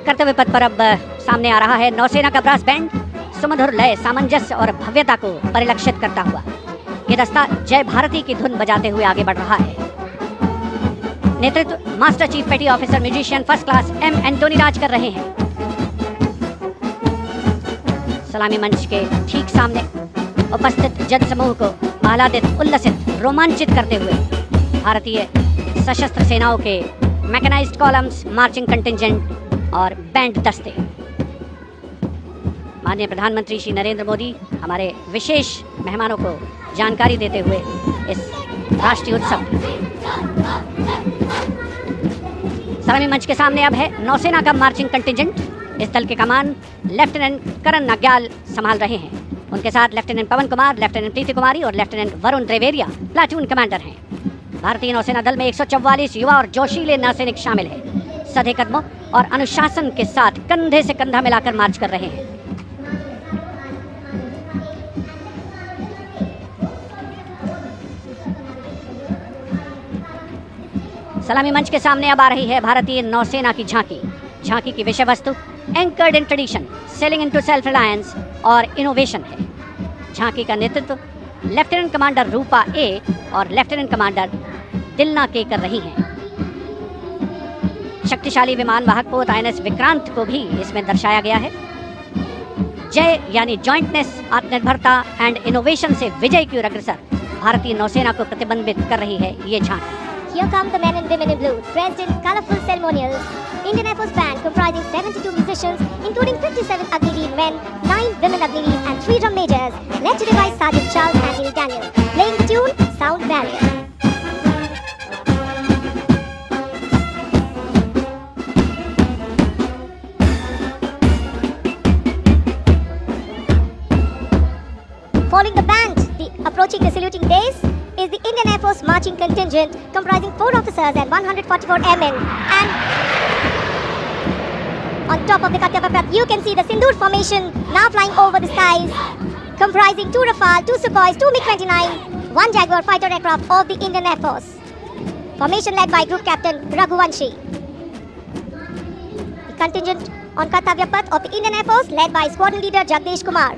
कर्तव्य पथ पर अब सामने आ रहा है नौसेना का brass band, सुमधुर लय, सामंजस्य और भव्यता को परिलक्षित करता हुआ ये दस्ता जय भारती की धुन बजाते हुए आगे बढ़ रहा है। नेतृत्व master chief petty officer musician first class M Antony Raj कर रहे हैं। सलामी मंच के ठीक सामने उपस्थित जन समूह को आह्लादित, उल्लसित, रोमांचित करते हुए भारतीय सशस्त्र सेनाओं के मैकेनाइज्ड कॉलम्स, मार्चिंग कंटिंजेंट और बैंड दस्ते। माननीय प्रधानमंत्री श्री नरेंद्र मोदी हमारे विशेष मेहमानों को जानकारी देते हुए इस राष्ट्रीय उत्सव की। सलामी मंच के सामने अब है नौसेना का मार्चिंग कंटिंजेंट। इस दल के कमान लेफ्टिनेंट करण नाग्याल संभाल रहे हैं। उनके साथ लेफ्टिनेंट पवन कुमार, लेफ्टिनेंट प्रीति कुमारी और लेफ्टिनेंट वरुण द्रेवेरिया प्लाटून कमांडर हैं। भारतीय नौसेना दल में 144 युवा और जोशीले नौसैनिक शामिल हैं। सधे कदमों और अनुशासन के साथ कंधे से कंधा मिलाकर मार्च कर रहे हैं। सलामी मंच के सामने अब आ रही है भारतीय नौसेना की झांकी। झांकी की विषय वस्तु anchored in tradition, sailing into self reliance और इनोवेशन है। झांकी का नेतृत्व लेफ्टिनेंट कमांडर रूपा ए और लेफ्टिनेंट कमांडर दिलना के कर रही हैं। शक्तिशाली विमान वाहक पोत INS विक्रांत को भी इसमें दर्शाया गया है। जय यानी जॉइंटनेस, आत्मनिर्भरता एंड इनोवेशन से विजय की ओर अग्रसर भारतीय नौसेना को प्रतिबिंबित कर रही है ये झांकी। Here come the men and women in blue, dressed in colorful ceremonials. Indian Air Force band comprising 72 musicians, including 57 Agniveer men, 9 women Agniveer and 3 drum majors, led today by Sergeant Charles Anthony Daniel, playing the tune Sound Barrier. Following the band, approaching the saluting base is the Indian Air Force marching contingent comprising 4 officers and 144 airmen. And on top of the Kartavya Path, you can see the Sindoor formation now flying over the skies, comprising 2 Rafale, 2 Sukhois, 2 MiG-29, 1 Jaguar fighter aircraft of the Indian Air Force. Formation led by Group Captain Raghuvanshi. The contingent on Kartavya Path of the Indian Air Force led by Squadron Leader Jagdish Kumar.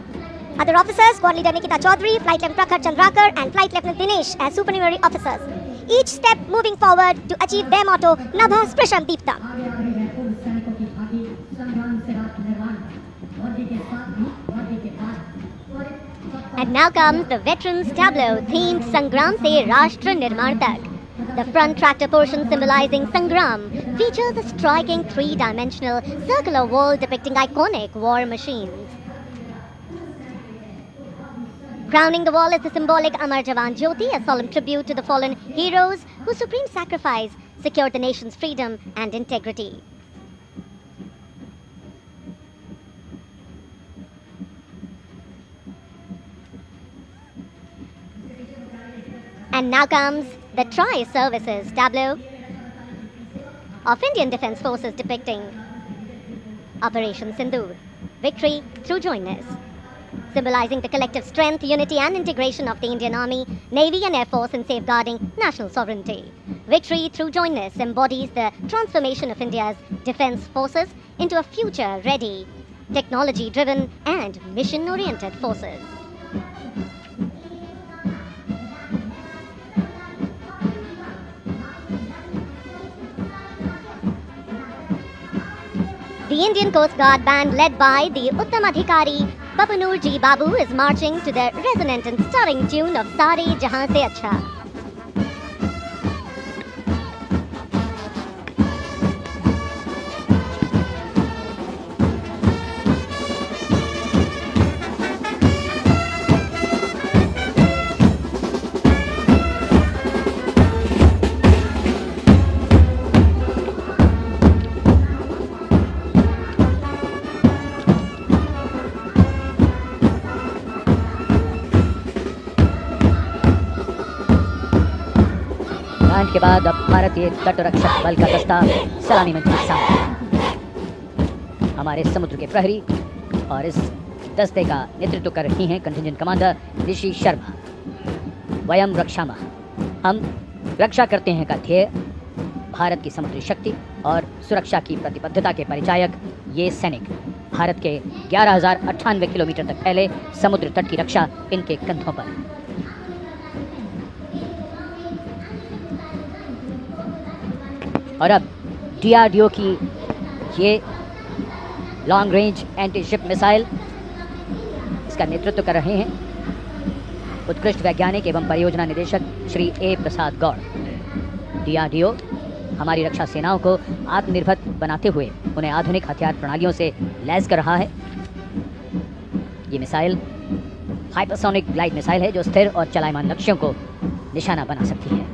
Other officers, Squad Leader Nikita Chaudhary, Flight Lieutenant Prakhar Chandrakar and Flight Lieutenant Dinesh as supernumerary officers. Each step moving forward to achieve their motto, Nabha Sprasham Deeptam. And now comes the Veterans Tableau themed Sangram Se Rashtra Nirman Tak. The front tractor portion symbolizing Sangram features a striking three-dimensional circular wall depicting iconic war machines. Crowning the wall is the symbolic Amar Jawan Jyoti, a solemn tribute to the fallen heroes whose supreme sacrifice secured the nation's freedom and integrity. And now comes the Tri-Services tableau of Indian Defence Forces depicting Operation Sindoor, victory through jointness, symbolizing the collective strength, unity and integration of the Indian Army, Navy and Air Force in safeguarding national sovereignty. Victory through jointness embodies the transformation of India's defence forces into a future-ready, technology-driven and mission-oriented forces. The Indian Coast Guard band led by the Uttam Adhikari Babanur Ji Babu is marching to the resonant and stirring tune of Sare Jahan Se Acha. Band के बाद अब भारतीय तटरक्षक बल का दस्ता सलामी मंच के सामने। हमारे समुद्र के प्रहरी और इस दस्ते का नेतृत्व कर रही हैं कंटिजेंट कमांडर ऋषि शर्मा। वयम रक्षामः, हम रक्षा करते हैं का ध्येय, भारत की समुद्री शक्ति और सुरक्षा की प्रतिबद्धता के परिचायक ये सैनिक भारत के 11,098 किलोमीटर तक फैले समुद्र तट की रक्षा इनके कंधों पर। और अब DRDO की ये long range anti ship missile, इसका नेतृत्व कर रहे हैं उत्कृष्ट वैज्ञानिक एवं परियोजना निदेशक Shri A Prasad Gaur. DRDO हमारी रक्षा सेनाओं को आत्मनिर्भर बनाते हुए उन्हें आधुनिक हथियार प्रणालियों से लैस कर रहा है। ये मिसाइल हाइपरसोनिक ग्लाइड मिसाइल है जो स्थिर और चलायमान लक्ष्यों को निशाना बना सकती है।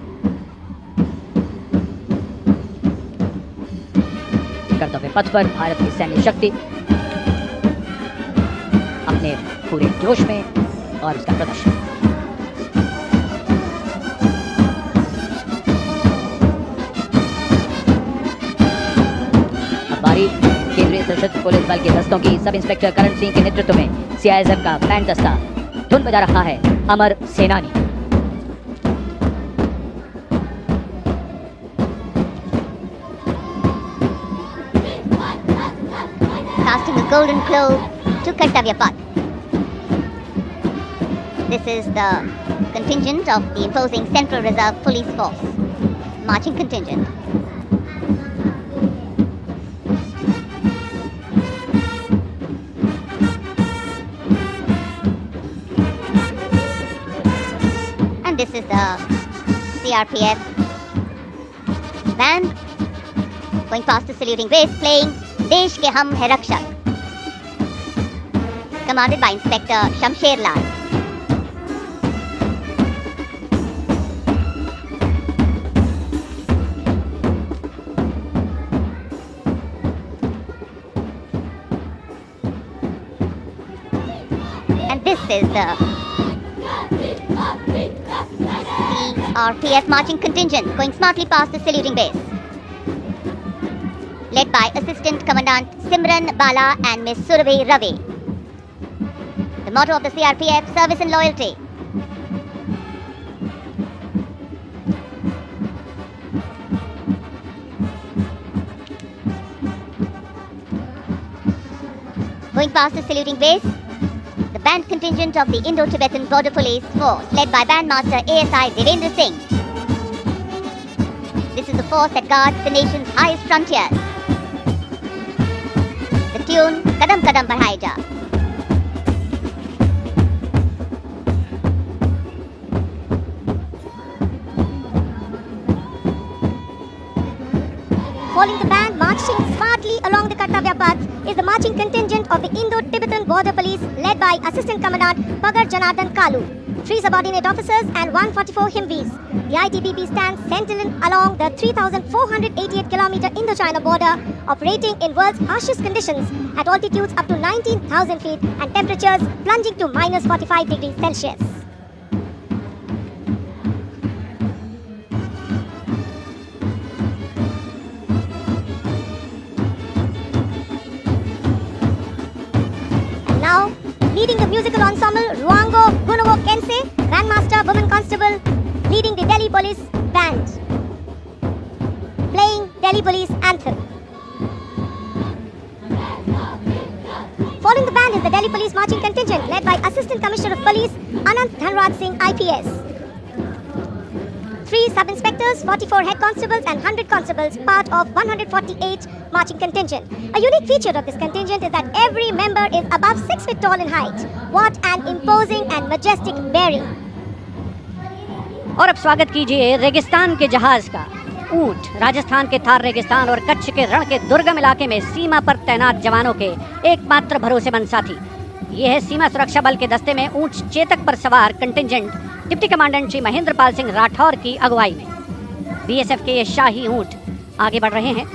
कर्तव्य पथ पर भारत की सैन्य शक्ति अपने पूरे जोश में और उसका प्रदर्शन। बारी केंद्रीय सशस्त्र पुलिस बल के दस्तों की सब इंस्पेक्टर करण सिंह के नेतृत्व में CISF का बैंड दस्ता धुन बजा रहा है अमर सेनानी। Casting a golden globe to Kartavya Path. This is the contingent of the imposing Central Reserve Police Force, marching contingent. And this is the CRPF band going past the saluting base playing देश के हम है रक्षक, commanded by Inspector Shamsher Lal. And this is the CRPF marching contingent going smartly past the saluting base, led by Assistant Commandant Simran Bala and Miss Surabhi Ravi. The motto of the CRPF, service and loyalty. Going past the saluting base, the band contingent of the Indo-Tibetan Border Police Force, led by Bandmaster ASI Devendra Singh. This is the force that guards the nation's highest frontiers. The tune, Kadam Kadam Badhai Ja. Following the band marching smartly along the Kartavya path is the marching contingent of the Indo-Tibetan Border Police led by Assistant Commandant Pagar Janardhan Kalu, 3 subordinate officers and 144 Himvis. The ITBP stands sentinel along the 3,488-kilometer Indo-China border, operating in world's harshest conditions at altitudes up to 19,000 feet and temperatures plunging to minus 45 degrees Celsius. Now, leading the musical ensemble Ruango Gunovo Kense, Grandmaster Women Constable, leading the Delhi Police Band, playing Delhi Police Anthem. Following the band is the Delhi Police Marching Contingent led by Assistant Commissioner of Police Anant Dhanraj Singh IPS. 3 sub-inspectors, 44 head constables and 100 constables, part of 148 marching contingent. A unique feature of this contingent is that every member is above 6 feet tall in height. What an imposing and majestic bearing. और अब स्वागत कीजिए रेगिस्तान के जहाज का। ऊंट राजस्थान के थार रेगिस्तान और कच्छ के रण के दुर्गम इलाके में सीमा पर तैनात जवानों के एकमात्र भरोसेमंद साथी। ये है सीमा सुरक्षा बल के दस्ते में ऊंट चेतक पर सवार contingent deputy commandant Shri Mahendra Pal Singh Rathore की अगुवाई में। बीएसएफ के ये शाही ऊंट आगे बढ़ रहे हैं।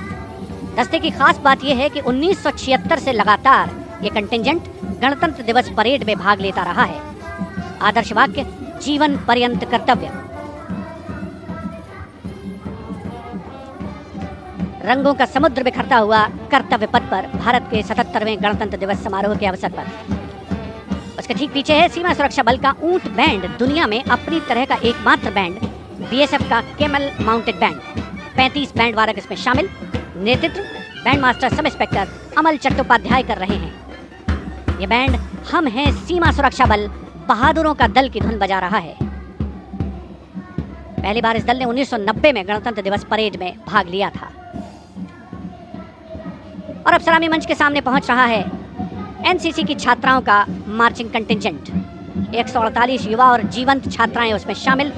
दस्ते की खास बात यह है कि 1976 से लगातार ये कंटिंजेंट गणतंत्र दिवस परेड में भाग लेता रहा है। आदर्श वाक्य, जीवन पर्यंत कर्तव्य। रंगों का समुद्र बिखरता हुआ कर्तव्य पथ पर भारत के 77वें गणतंत्र दिवस समारोह के अवसर पर। उसके ठीक पीछे है सीमा सुरक्षा बल का ऊंट बैंड, दुनिया में अपनी तरह का एकमात्र बैंड, बीएसएफ का केमल माउंटेड बैंड। 35 बैंड वादक इसमें शामिल। नेतृत्व बैंड मास्टर सब इंस्पेक्टर अमल चट्टोपाध्याय कर रहे हैं। ये बैंड हम हैं सीमा सुरक्षा बल बहादुरों का दल की धुन बजा रहा है। पहली बार इस दल ने 1990 में गणतंत्र दिवस परेड में भाग लिया था। और अब सलामी मंच के सामने पहुंच रहा है एनसीसी की छात्राओं का मार्चिंग कंटिंजेंट। 148 युवा और जीवंत छात्राएं उसमें शामिल।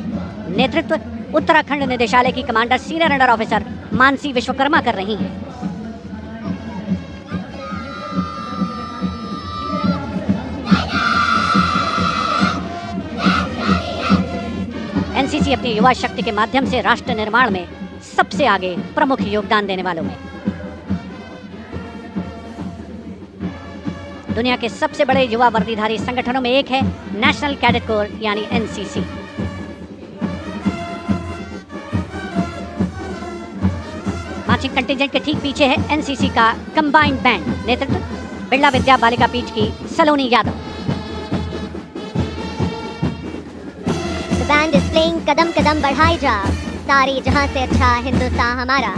नेतृत्व उत्तराखंड निदेशालय की commander senior under officer Mansi Vishwakarma कर रही हैं। एनसीसी अपनी युवा शक्ति के माध्यम से राष्ट्र निर्माण में सबसे आगे प्रमुख योगदान देने वालों में। दुनिया के सबसे बड़े युवा वर्दीधारी संगठनों में एक है नेशनल कैडेट कोर यानी एनसीसी। मार्चिंग कंटिंजेंट के ठीक पीछे है एनसीसी का कंबाइंड बैंड। नेतृत्व बिरला विद्या बालिका पीठ की सलोनी Yadav. The band is playing Kadam Kadam Badhai Ja, सारे जहां से अच्छा हिंदुस्तान हमारा।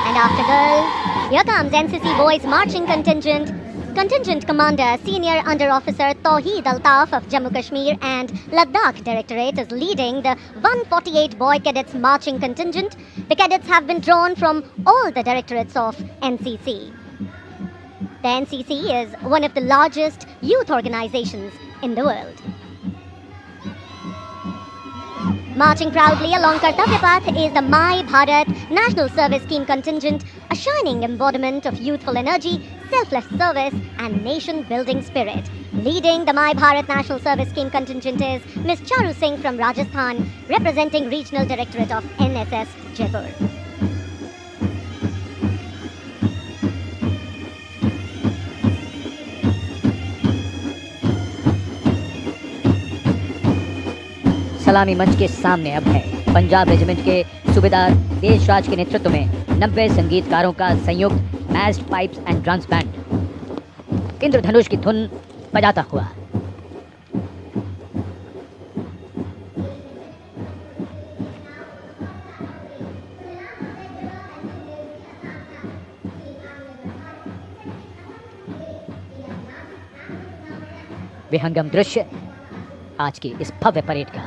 And after girls, here comes NCC Boys Marching Contingent. Contingent Commander Senior Under Officer Tawheed Altaf of Jammu Kashmir and Ladakh Directorate is leading the 148 Boy Cadets Marching Contingent. The cadets have been drawn from all the directorates of NCC. The NCC is one of the largest youth organizations in the world. Marching proudly along Kartavya Path is the My Bharat National Service Scheme Contingent, a shining embodiment of youthful energy, selfless service and nation-building spirit. Leading the My Bharat National Service Scheme Contingent is Ms. Charu Singh from Rajasthan, representing Regional Directorate of NSS Jaipur. सलामी मंच के सामने अब है Punjab regiment के सूबेदार देशराज के नेतृत्व में 90 संगीतकारों का संयुक्त massed pipes and drums band. Indradhanush की धुन बजाता हुआ। विहंगम दृश्य आज की इस भव्य परेड का।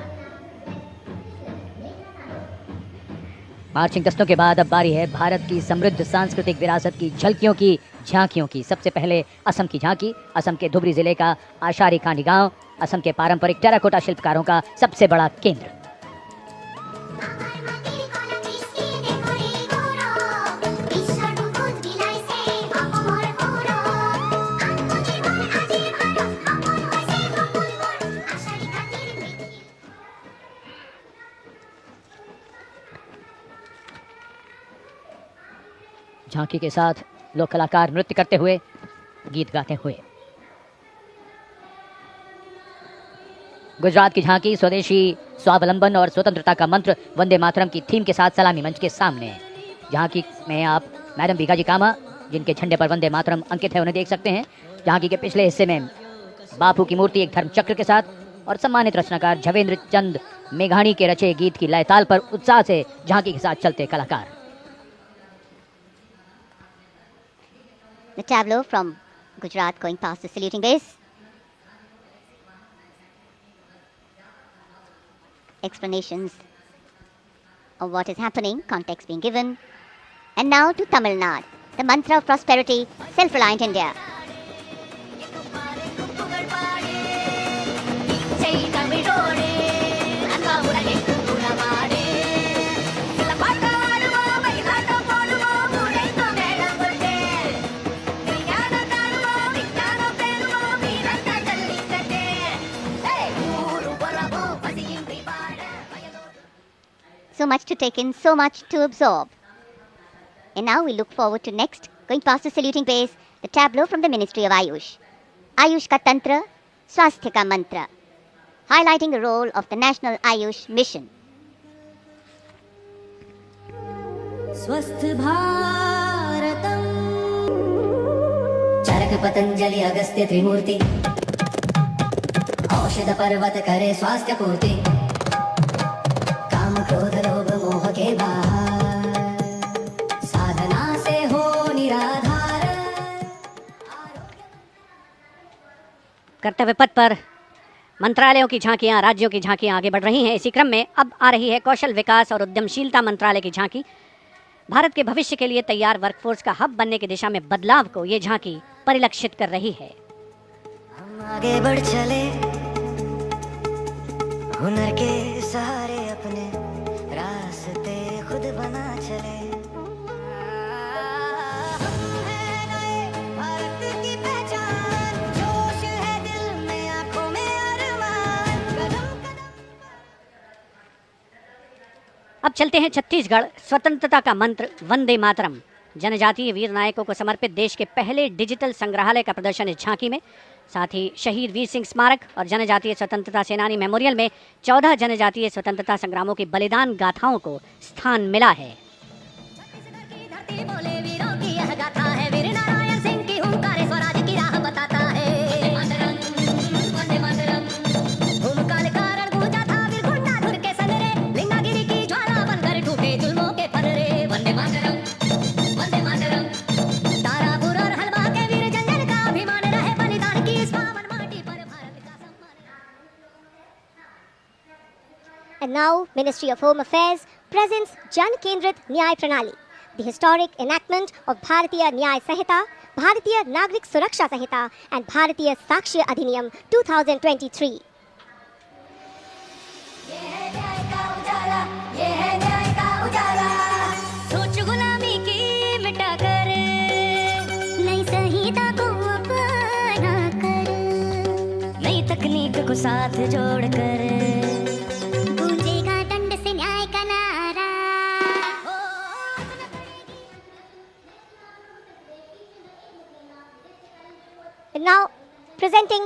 मार्चिंग दस्तों के बाद अब बारी है भारत की समृद्ध सांस्कृतिक विरासत की झलकियों की, झांकियों की। सबसे पहले असम की झांकी। असम के धुबरी जिले का आशारी कांडी गांव असम के पारंपरिक टेराकोटा शिल्पकारों का सबसे बड़ा केंद्र। झांकी के साथ लोक कलाकार नृत्य करते हुए, गीत गाते हुए। गुजरात की झांकी स्वदेशी स्वावलंबन और स्वतंत्रता का मंत्र वंदे मातरम की थीम के साथ सलामी मंच के सामने। झांकी में आप मैडम भीखाजी कामा, जिनके झंडे पर वंदे मातरम अंकित है, उन्हें देख सकते हैं। झांकी के पिछले हिस्से में बापू की मूर्ति एक धर्म चक्र के साथ और सम्मानित रचनाकार झवेंद्र चंद मेघाणी के रचे गीत की लय ताल पर उत्साह से झांकी के साथ चलते कलाकार। The tableau from Gujarat going past the saluting base. Explanations of what is happening, context being given. And now to Tamil Nadu, the mantra of prosperity, self-reliant India. So much to take in, so much to absorb. And now we look forward to next, going past the saluting base, the tableau from the Ministry of Ayush. Ayush ka tantra, swasthya ka mantra, highlighting the role of the National Ayush Mission. स्वस्थ भारतम चरक पतंजलि अगस्त्य त्रिमूर्ति औषध पर्वत करे स्वास्थ्य पूर्ति काम क्रोध लोभ मोह के बाहर साधना से हो निराधार। कर्तव्य पथ पर मंत्रालयों की झांकियां, राज्यों की झांकियां आगे बढ़ रही हैं। इसी क्रम में अब आ रही है कौशल विकास और उद्यमशीलता मंत्रालय की झांकी। भारत के भविष्य के लिए तैयार वर्कफोर्स का हब बनने की दिशा में बदलाव को ये झांकी परिलक्षित कर रही है। हम आगे बढ़ चले हुनर के सहारे अपने रास्ते खुद बना चले। हम हैं नए भारत की पहचान, जोश है दिल में, आंखों में अरमान, कदम कदम। अब चलते हैं छत्तीसगढ़। स्वतंत्रता का मंत्र वंदे मातरम, जनजातीय वीर नायकों को समर्पित देश के पहले डिजिटल संग्रहालय का प्रदर्शन इस झांकी में। साथ ही शहीद वीर सिंह स्मारक और जनजातीय स्वतंत्रता सेनानी मेमोरियल में 14 जनजातीय स्वतंत्रता संग्रामों की बलिदान गाथाओं को स्थान मिला है। And now, Ministry of Home Affairs presents Jan Kendrit Nyay Pranali, the historic enactment of Bharatiya Nyay Sahita, Bharatiya Nagrik Suraksha Sahita, and Bharatiya Sakshya Adhiniyam 2023. सोच गुलामी की मिटा कर नई संहिता को अपना कर, नई तकनीक को साथ जोड़ कर गूंजेगा दंड से न्याय का नारा। And now, presenting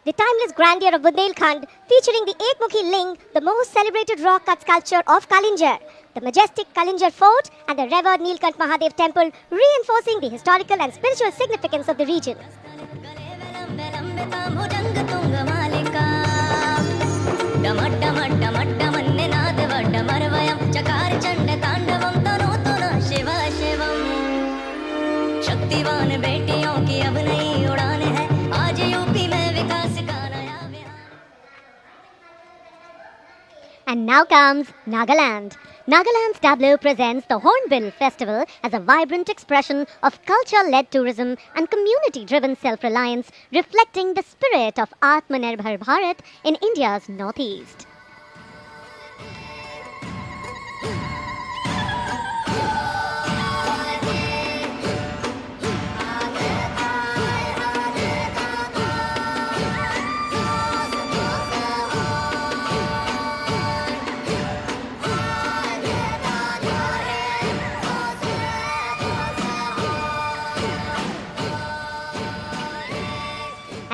the timeless grandeur of Bundelkhand, featuring the Ekmukhi Ling, the most celebrated rock cut sculpture of Kalinjar, the majestic Kalinjar Fort, and the revered Nilkant Mahadev Temple, reinforcing the historical and spiritual significance of the region. निर्मिता भुजंग तुंग मालिका डमड्डमड्डमड्डमन्निनादवड्डमरवयं चकार चण्ड ताण्डवं तनोतु नः शिव शिवम् शक्तिवान बेटियों की अब नई उड़ान है आज यूपी में विकास का नया विहार। And now comes Nagaland. Nagaland's tableau presents the Hornbill Festival as a vibrant expression of culture-led tourism and community-driven self-reliance, reflecting the spirit of Atmanirbhar Bharat in India's northeast.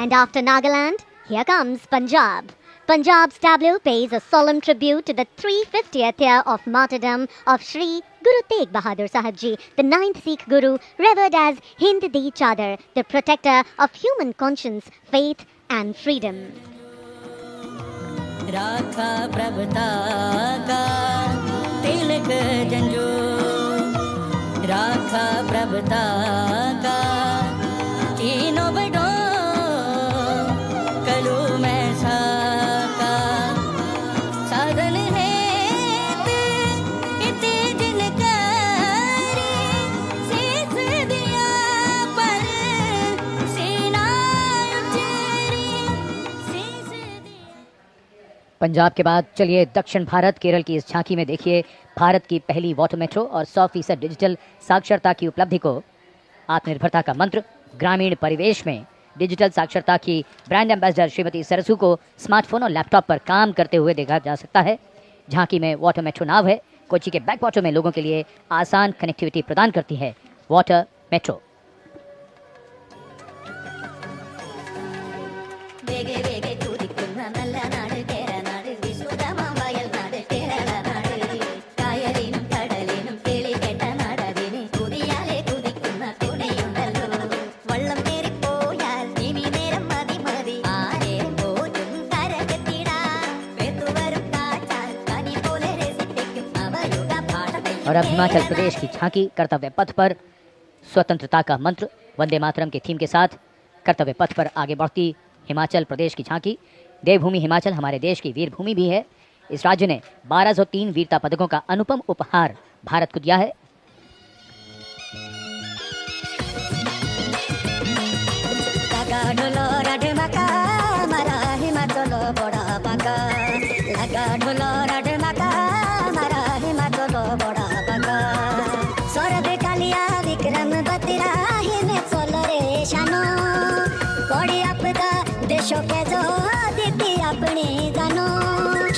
And after Nagaland, here comes Punjab. Punjab's tableau pays a solemn tribute to the 350th year of martyrdom of Sri Guru Tegh Bahadur Sahib Ji, the 9th Sikh Guru, revered as Hind Di Chadar, the protector of human conscience, faith and freedom. राखा प्रभुता का तिलक जंजो राखा प्रभुता का तीनों बड़ों कलू में साका साधन है इते जिनकारी शीस दिया पर सीना उचेरी शीस दिया। पंजाब के बाद चलिए दक्षिण भारत केरल की इस झांकी में देखिए भारत की पहली वाटर मेट्रो और 100% डिजिटल साक्षरता की उपलब्धि को। आत्मनिर्भरता का मंत्र ग्रामीण परिवेश में डिजिटल साक्षरता की ब्रांड एम्बेसडर श्रीमती सरसू को स्मार्टफोन और लैपटॉप पर काम करते हुए देखा जा सकता है। झांकी में वाटर मेट्रो नाव है, कोच्चि के बैक वाटर में लोगों के लिए आसान कनेक्टिविटी प्रदान करती है वाटर मेट्रो। வேகே வேகே துதிக்கும் நல்ல நாடு கேரநாடு விசுதமாம் வயல் நாடு கேரள நாடு காயலினும் கடலினும் கிளி கேட்ட நாடதினே குதியாலே குதிக்கும் துணையுண்டல்லோ வள்ளம் ஏறி போயால் இனி நேரம் மதி மதி ஆரே போதும் கரகத்திடா பேத்து வரும் காற்றால் கனி போல ரசிப்பிக்கும் அவயுக பாடத்தை। और अब हिमाचल प्रदेश की झांकी कर्तव्य पथ पर स्वतंत्रता का मंत्र वंदे मातरम के थीम के साथ कर्तव्य पथ पर आगे बढ़ती हिमाचल प्रदेश की झांकी। देवभूमि हिमाचल हमारे देश की वीर भूमि भी है। इस राज्य ने 1203 वीरता पदकों का अनुपम उपहार भारत को दिया है। लगा ढोलो रडमका मरा हिमाचल बड़ा पाका लगा ढोलो रडमका मरा हिमाचल बड़ा पाका सरद कालिया विक्रम बतिरा हिमाचल रे शानो कोड़ी आपदा देशों के जो दीदी अपनी जानो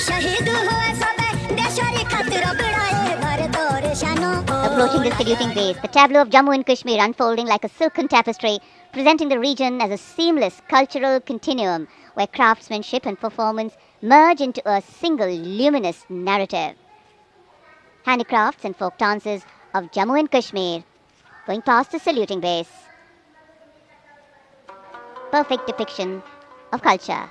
शहीद हुए सब देशरी खातिर बिड़ाए भारत और शानो। Approaching the saluting base, the tableau of Jammu and Kashmir unfolding like a silken tapestry, presenting the region as a seamless cultural continuum where craftsmanship and performance merge into a single luminous narrative. Handicrafts and folk dances of Jammu and Kashmir going past the saluting base. Perfect depiction of culture.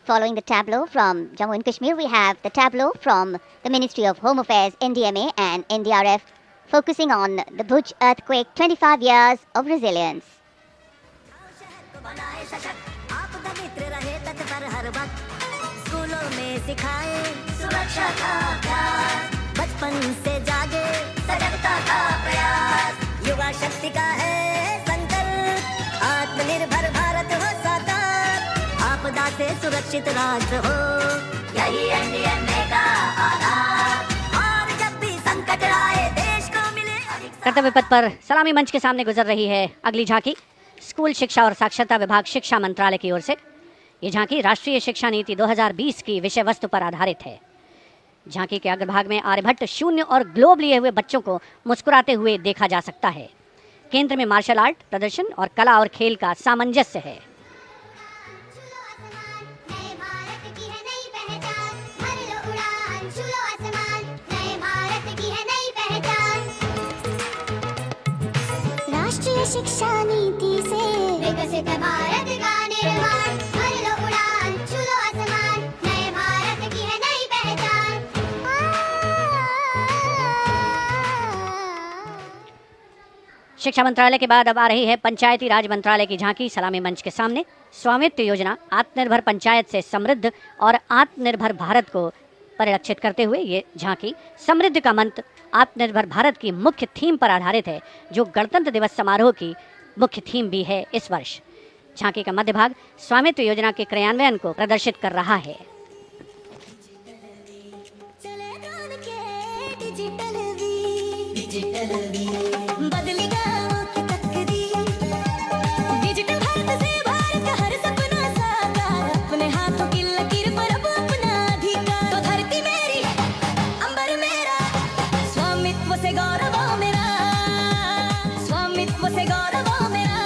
Following the tableau from Jammu and Kashmir, we have the tableau from the Ministry of Home Affairs, NDMA and NDRF, focusing on the Bhuj earthquake, 25 years of resilience. बनाए सशक्त आपका मित्र रहे तत्पर हर वक्त स्कूलों में सिखाए सुरक्षा का अभ्यास बचपन से जागे सजगता का प्रयास युवा शक्ति का है संकल्प आत्मनिर्भर भारत हो साकार आपदा से सुरक्षित राष्ट्र हो यही एनडीएमए का आधार और जब भी संकट आए देश को मिले कर्तव्य पथ पर सलामी मंच के सामने गुजर रही है अगली झांकी। स्कूल शिक्षा और साक्षरता विभाग शिक्षा मंत्रालय की ओर से ये झांकी राष्ट्रीय शिक्षा नीति 2020 की विषय वस्तु पर आधारित है। झांकी के अग्रभाग में आर्यभट्ट, शून्य और ग्लोब लिए हुए बच्चों को मुस्कुराते हुए देखा जा सकता है। केंद्र में मार्शल आर्ट प्रदर्शन और कला और खेल का सामंजस्य है। नए भारत की है नई पहचान, भर लो उड़ान, छूलो आसमान, नए भारत की है नई पहचान। राष्ट्रीय शिक्षा नीति से विकसित भारत का निर्माण, भर लो उड़ान, छूलो आसमान, नए भारत की है नई पहचान। शिक्षा मंत्रालय के बाद अब आ रही है पंचायती राज मंत्रालय की झांकी सलामी मंच के सामने। स्वामित्व योजना आत्मनिर्भर पंचायत से समृद्ध और आत्मनिर्भर भारत को परिलक्षित करते हुए ये झांकी समृद्ध का मंत्र आत्मनिर्भर भारत की मुख्य थीम पर आधारित है, जो गणतंत्र दिवस समारोह की मुख्य थीम भी है इस वर्ष। झांकी का मध्य भाग स्वामित्व योजना के क्रियान्वयन को प्रदर्शित कर रहा है। बदली गाँव की तकदीर, डिजिटल भारत से भारत का हर सपना साकार, अपने हाथों की लकीर पर अब अपना अधिकार। तो धरती मेरी, अंबर मेरा, स्वामित्व से गौरव मेरा, स्वामित्व से गौरव मेरा।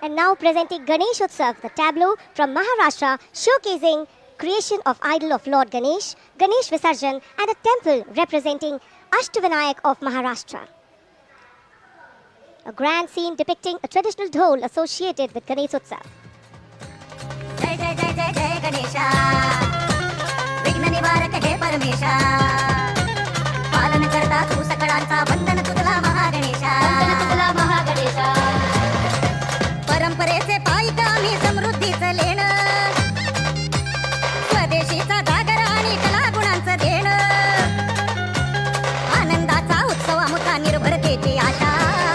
And now presenting Ganesh Utsav, the tableau from Maharashtra showcasing creation of idol of Lord Ganesh, Ganesh Visarjan and a temple representing Ashtavinayak of Maharashtra. A grand scene depicting a traditional dhol associated with Ganesh Utsav. जय जय जय जय जय गणेशा, विघ्न निवारक हे परमेशा, पालन करता तू सकळांचा, वंदन तुझला महागणेशा, वंदन तुझला महागणेशा। परंपरेचे पायी आम्ही समृद्धीचं लेणं, स्वदेशीचा जागर आणि कला गुणांचं देणं, आनंदाचा उत्सव आमचा निर्भरतेची आशा।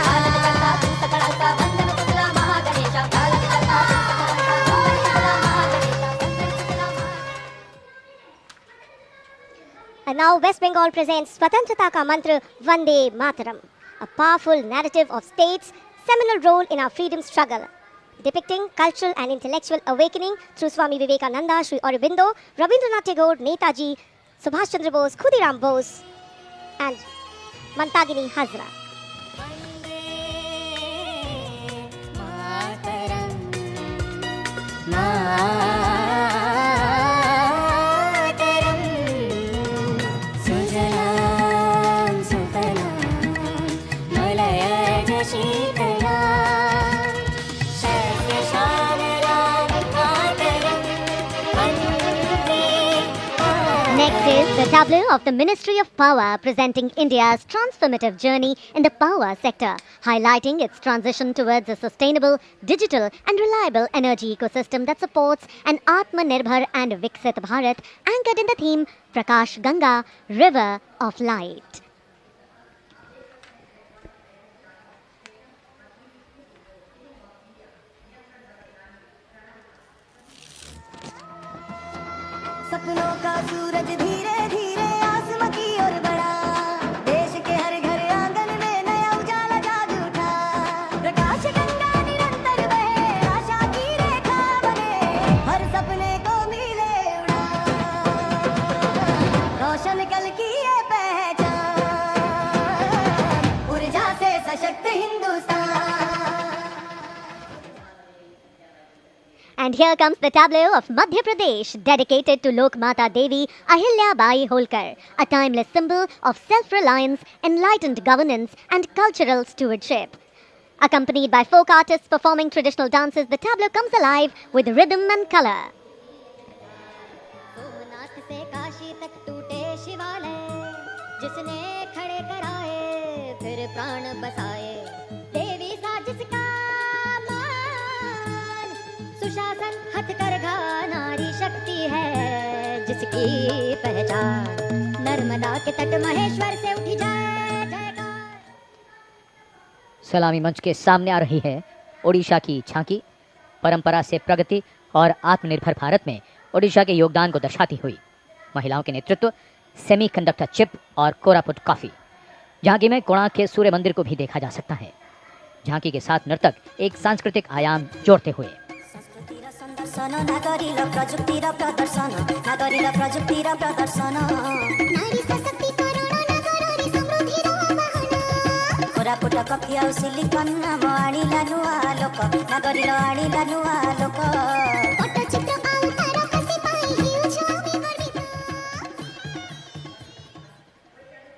पालन करता तू सकळांचा, वंदन तुझला महागणेशा, पालन करता तू सकळांचा, वंदन तुझला महागणेशा, वंदन तुझला महागणेशा। And now West Bengal presents Swatantrata Ka Mantra Vande Mataram, a powerful narrative of state's seminal role in our freedom struggle, depicting cultural and intellectual awakening through Swami Vivekananda, Sri Aurobindo, Rabindranath Tagore, Netaji, Subhash Chandra Bose, Khudiram Bose, and Mantagini Hazra. Next is the tableau of the Ministry of Power presenting India's transformative journey in the power sector, highlighting its transition towards a sustainable, digital and reliable energy ecosystem that supports an Atmanirbhar and Viksit Bharat anchored in the theme Prakash Ganga, River of Light. सपनों का सूरज धीरे धीरे आसमां की ओर बढ़ा, देश के हर घर आंगन में नया उजाला जाग उठा। प्रकाश गंगा निरंतर बहे, आशा की रेखा बने, हर सपने को मिले उड़ान। रोशन कल की ये पहचान, ऊर्जा से सशक्त Hindustan. And here comes the tableau of Madhya Pradesh, dedicated to Lok Mata Devi Ahilya Bai Holkar, a timeless symbol of self-reliance, enlightened governance and cultural stewardship. Accompanied by folk artists performing traditional dances, the tableau comes alive with rhythm and color. Somnath से काशी तक टूटे शिवालय, जिसने खड़े कराए फिर प्राण बसाए। देवी सा जिसका मान, सुशासन हथकरघा नारी शक्ति है, जिसकी पहचान नर्मदा के तट महेश्वर से उठी जाए जयकार। सलामी मंच के सामने आ रही है ओडिशा की झांकी, परंपरा से प्रगति और आत्मनिर्भर भारत में ओडिशा के योगदान को दर्शाती हुई। महिलाओं के नेतृत्व, सेमीकंडक्टर चिप और कोरापुट कॉफी। झांकी में कोणार्क के सूर्य मंदिर को भी देखा जा सकता है। झांकी के साथ नर्तक एक सांस्कृतिक आयाम जोड़ते हुए। दर्शन नागरिक प्रजुक्तिर प्रदर्शन नागरिक प्रजुक्तिर प्रदर्शन नारी सशक्तिकरण नगररी समृद्धिर आवाहन कोरापुट कफी आउ सिलिकन नाम आनिला नुआ लोक नागरिक आनिला नुआ लोक पट्टचित्र आउ तारकसी पाई हिउँछ हामी गर्वित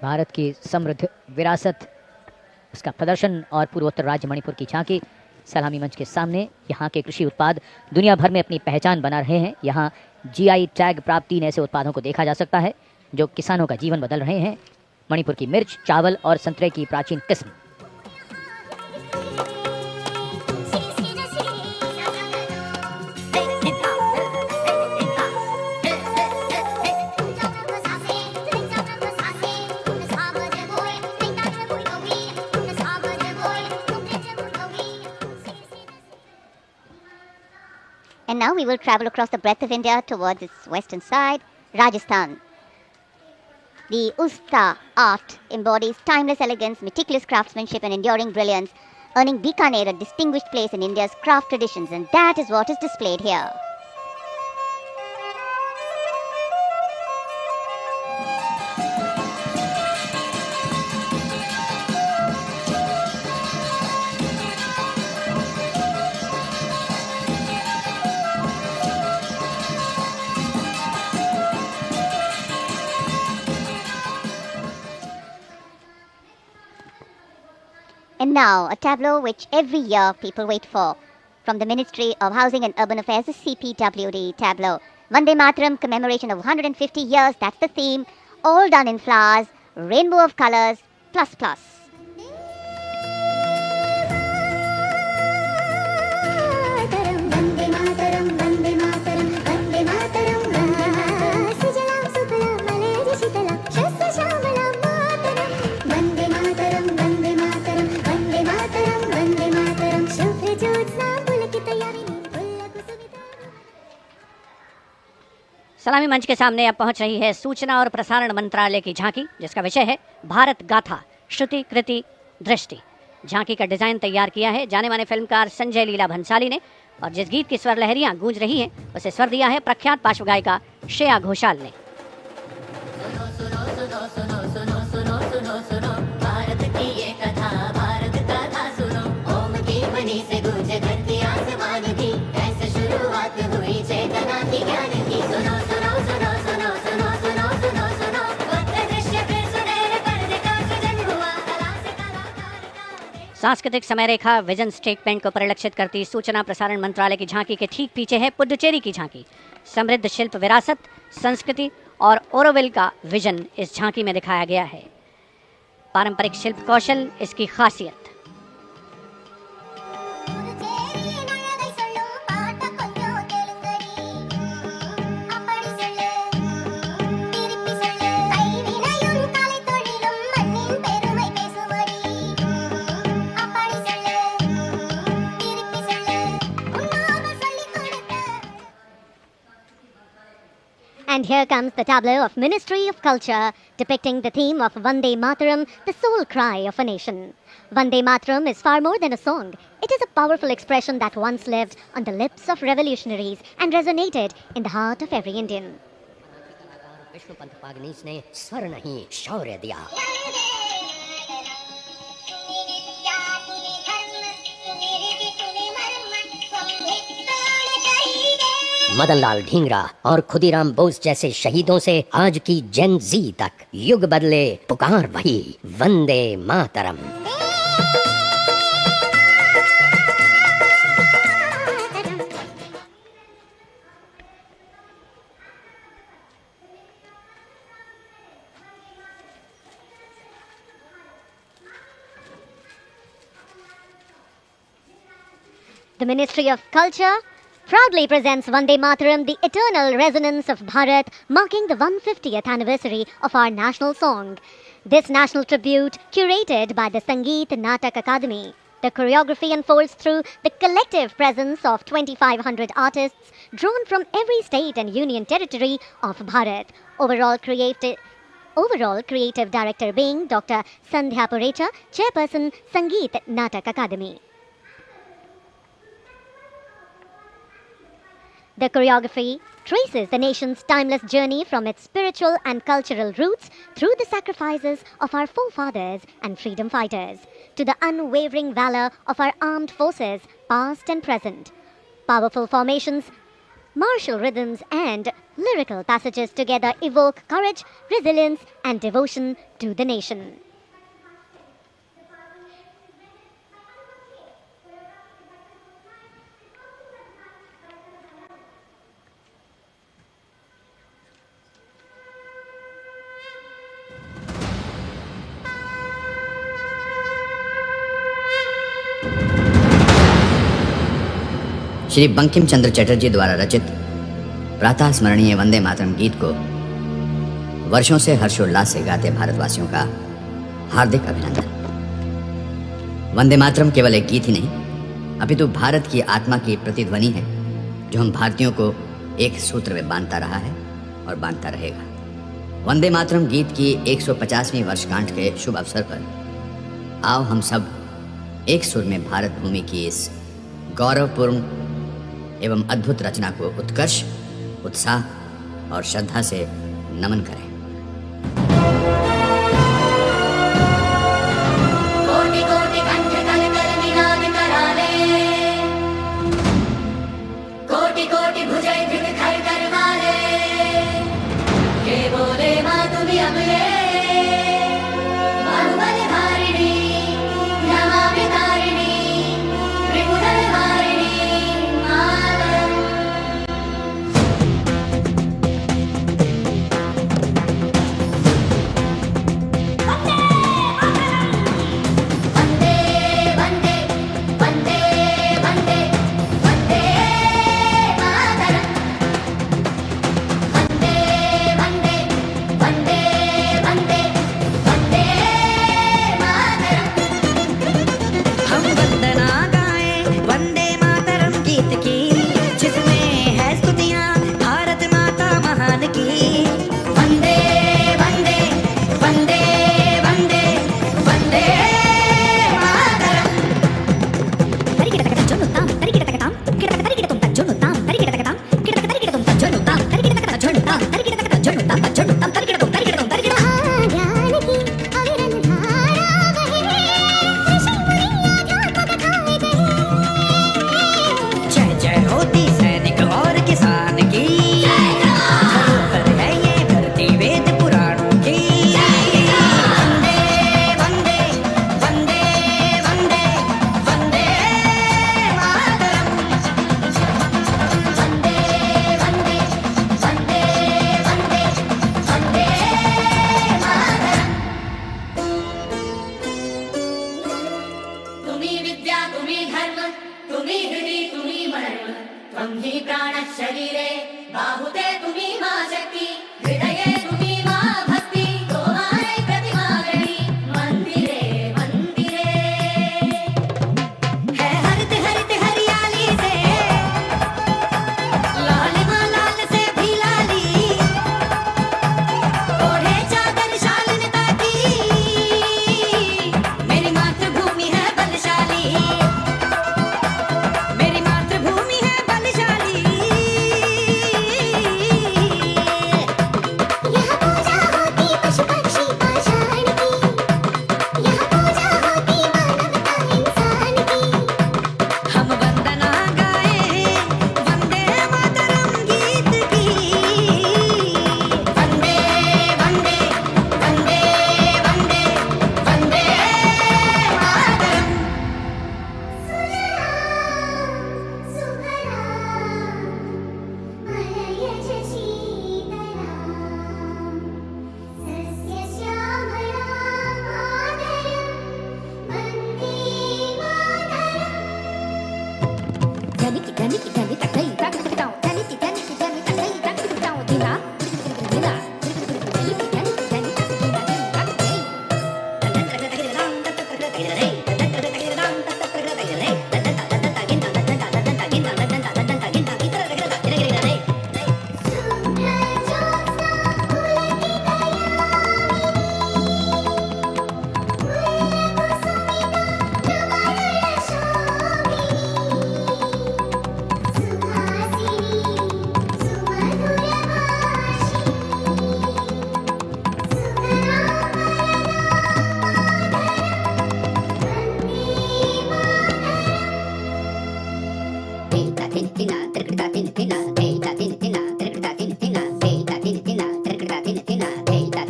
भारत की समृद्ध विरासत, उसका प्रदर्शन और पूर्वोत्तर राज्य मणिपुर की झांकी सलामी मंच के सामने। यहाँ के कृषि उत्पाद दुनिया भर में अपनी पहचान बना रहे हैं। यहाँ जीआई टैग प्राप्त 3 ऐसे उत्पादों को देखा जा सकता है जो किसानों का जीवन बदल रहे हैं। मणिपुर की मिर्च, चावल और संतरे की प्राचीन किस्म। And now we will travel across the breadth of India towards its western side, Rajasthan. The Usta art embodies timeless elegance, meticulous craftsmanship and enduring brilliance, earning Bikaner a distinguished place in India's craft traditions, and that is what is displayed here. And now, a tableau which every year people wait for. From the Ministry of Housing and Urban Affairs, the CPWD tableau. Vande Mataram commemoration of 150 years, that's the theme. All done in flowers, rainbow of colors, plus plus. वन्दे मातरं वन्दे मातरं वन्दे मातरं सुजलां सुफलां मलयजशीतलां शस्यश्यामलां मातरं वन्दे मातरं वन्दे मातरं वन्दे मातरं वन्दे मातरं शुभ्रज्योत्स्नां पुलकितयामिनीं पुल्लकुसुमितां। सलामी मंच के सामने अब पहुंच रही है सूचना और प्रसारण मंत्रालय की झांकी, जिसका विषय है भारत गाथा श्रुति कृति दृष्टि। झांकी का डिजाइन तैयार किया है जाने माने फिल्मकार संजय लीला भंसाली ने, और जिस गीत की स्वर लहरियां गूंज रही हैं उसे स्वर दिया है प्रख्यात पार्श्व गायिका श्रेया घोषाल ने। भारत की ये कथा भारत कथा सुनो ओम की मणि से गूंजे धरती आसमान की ऐसे शुरुआत हुई चेतना की ज्ञान की सुनो सुनो सुनो सुनो सुनो सुनो सुनो सुनो वक्र दृश्य फिर सुनहरे पर्दे का सृजन हुआ कला से कलाकार का सांस्कृतिक समय रेखा विजन स्टेटमेंट को परिलक्षित करती सूचना प्रसारण मंत्रालय की झांकी के ठीक पीछे है पुडुचेरी की झांकी। समृद्ध शिल्प विरासत, संस्कृति और ओरोविल का विजन इस झांकी में दिखाया गया है। पारंपरिक शिल्प कौशल इसकी खासियत। And here comes the tableau of Ministry of Culture, depicting the theme of Vande Mataram, the soul cry of a nation. Vande Mataram is far more than a song. It is a powerful expression that once lived on the lips of revolutionaries and resonated in the heart of every Indian. Vishnu Pant Pagnis ने स्वर नहीं शौर्य दिया। मदनलाल ढींगरा और खुदीराम बोस जैसे शहीदों से आज की जेन जी तक युग बदले, पुकार वही Vande Mataram. The Ministry of Culture proudly presents Vande Mataram, the eternal resonance of Bharat, marking the 150th anniversary of our national song. This national tribute, curated by the Sangeet Natak Akademi. The choreography unfolds through the collective presence of 2,500 artists drawn from every state and union territory of Bharat. Overall creative director being Dr. Sandhya Purecha, Chairperson, Sangeet Natak Akademi. The choreography traces the nation's timeless journey from its spiritual and cultural roots through the sacrifices of our forefathers and freedom fighters to the unwavering valor of our armed forces, past and present. Powerful formations, martial rhythms, and lyrical passages together evoke courage, resilience, and devotion to the nation. Shri Bankim Chandra Chatterjee द्वारा रचित प्रातः स्मरणीय वंदे मातरम गीत को वर्षों से हर्षोल्लास से गाते भारतवासियों का हार्दिक अभिनंदन। वंदे मातरम केवल एक गीत ही नहीं अपितु भारत की आत्मा की प्रतिध्वनि है जो हम भारतीयों को एक सूत्र में बांधता रहा है और बांधता रहेगा। वंदे मातरम गीत की 150वीं वर्षगांठ के शुभ अवसर पर आओ हम सब एक सुर में भारत भूमि की इस गौरवपूर्ण एवं अद्भुत रचना को उत्कर्ष, उत्साह और श्रद्धा से नमन करें। कोटि कोटि कंठ कल कल निनाद कराले, कोटि कोटि भुजय धृत खर कर वाले, ये बोले माँ तुम्ही अमले, बाहुबल धारिणी, नमामि तारिणी, त्रिपुर धारिणी, मातरम।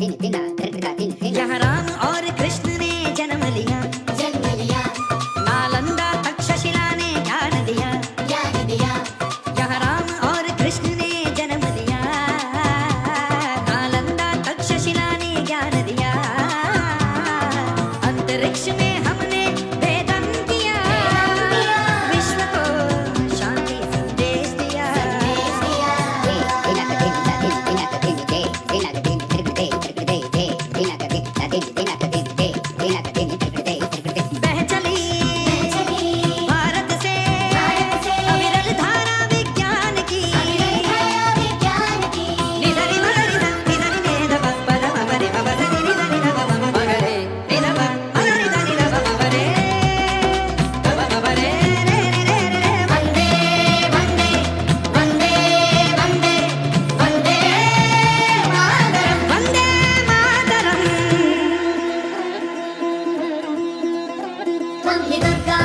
यहाँ राम और कृष्ण ने जन्म लिया, नालंदा तक्षशिला ने ज्ञान दिया। यहाँ राम और कृष्ण ने जन्म लिया, नालंदा तक्षशिला ने ज्ञान दिया। अंतरिक्ष में हमने भेदन किया, विश्व को शांति संदेश दिया। बह चली भारत से अविरल धारा विज्ञान की। निधरि मगरि धनि धनि ने ध प प ध म प रे प प ध नि नि ध नि ध प म प ग रे नि ध प म ग रि ध नि ध प म प रे ध प म प रे रे रे रे रे रे। वंदे वंदे वंदे वंदे वंदे मातरम, वंदे मातरम। त्वं हि दुर्गा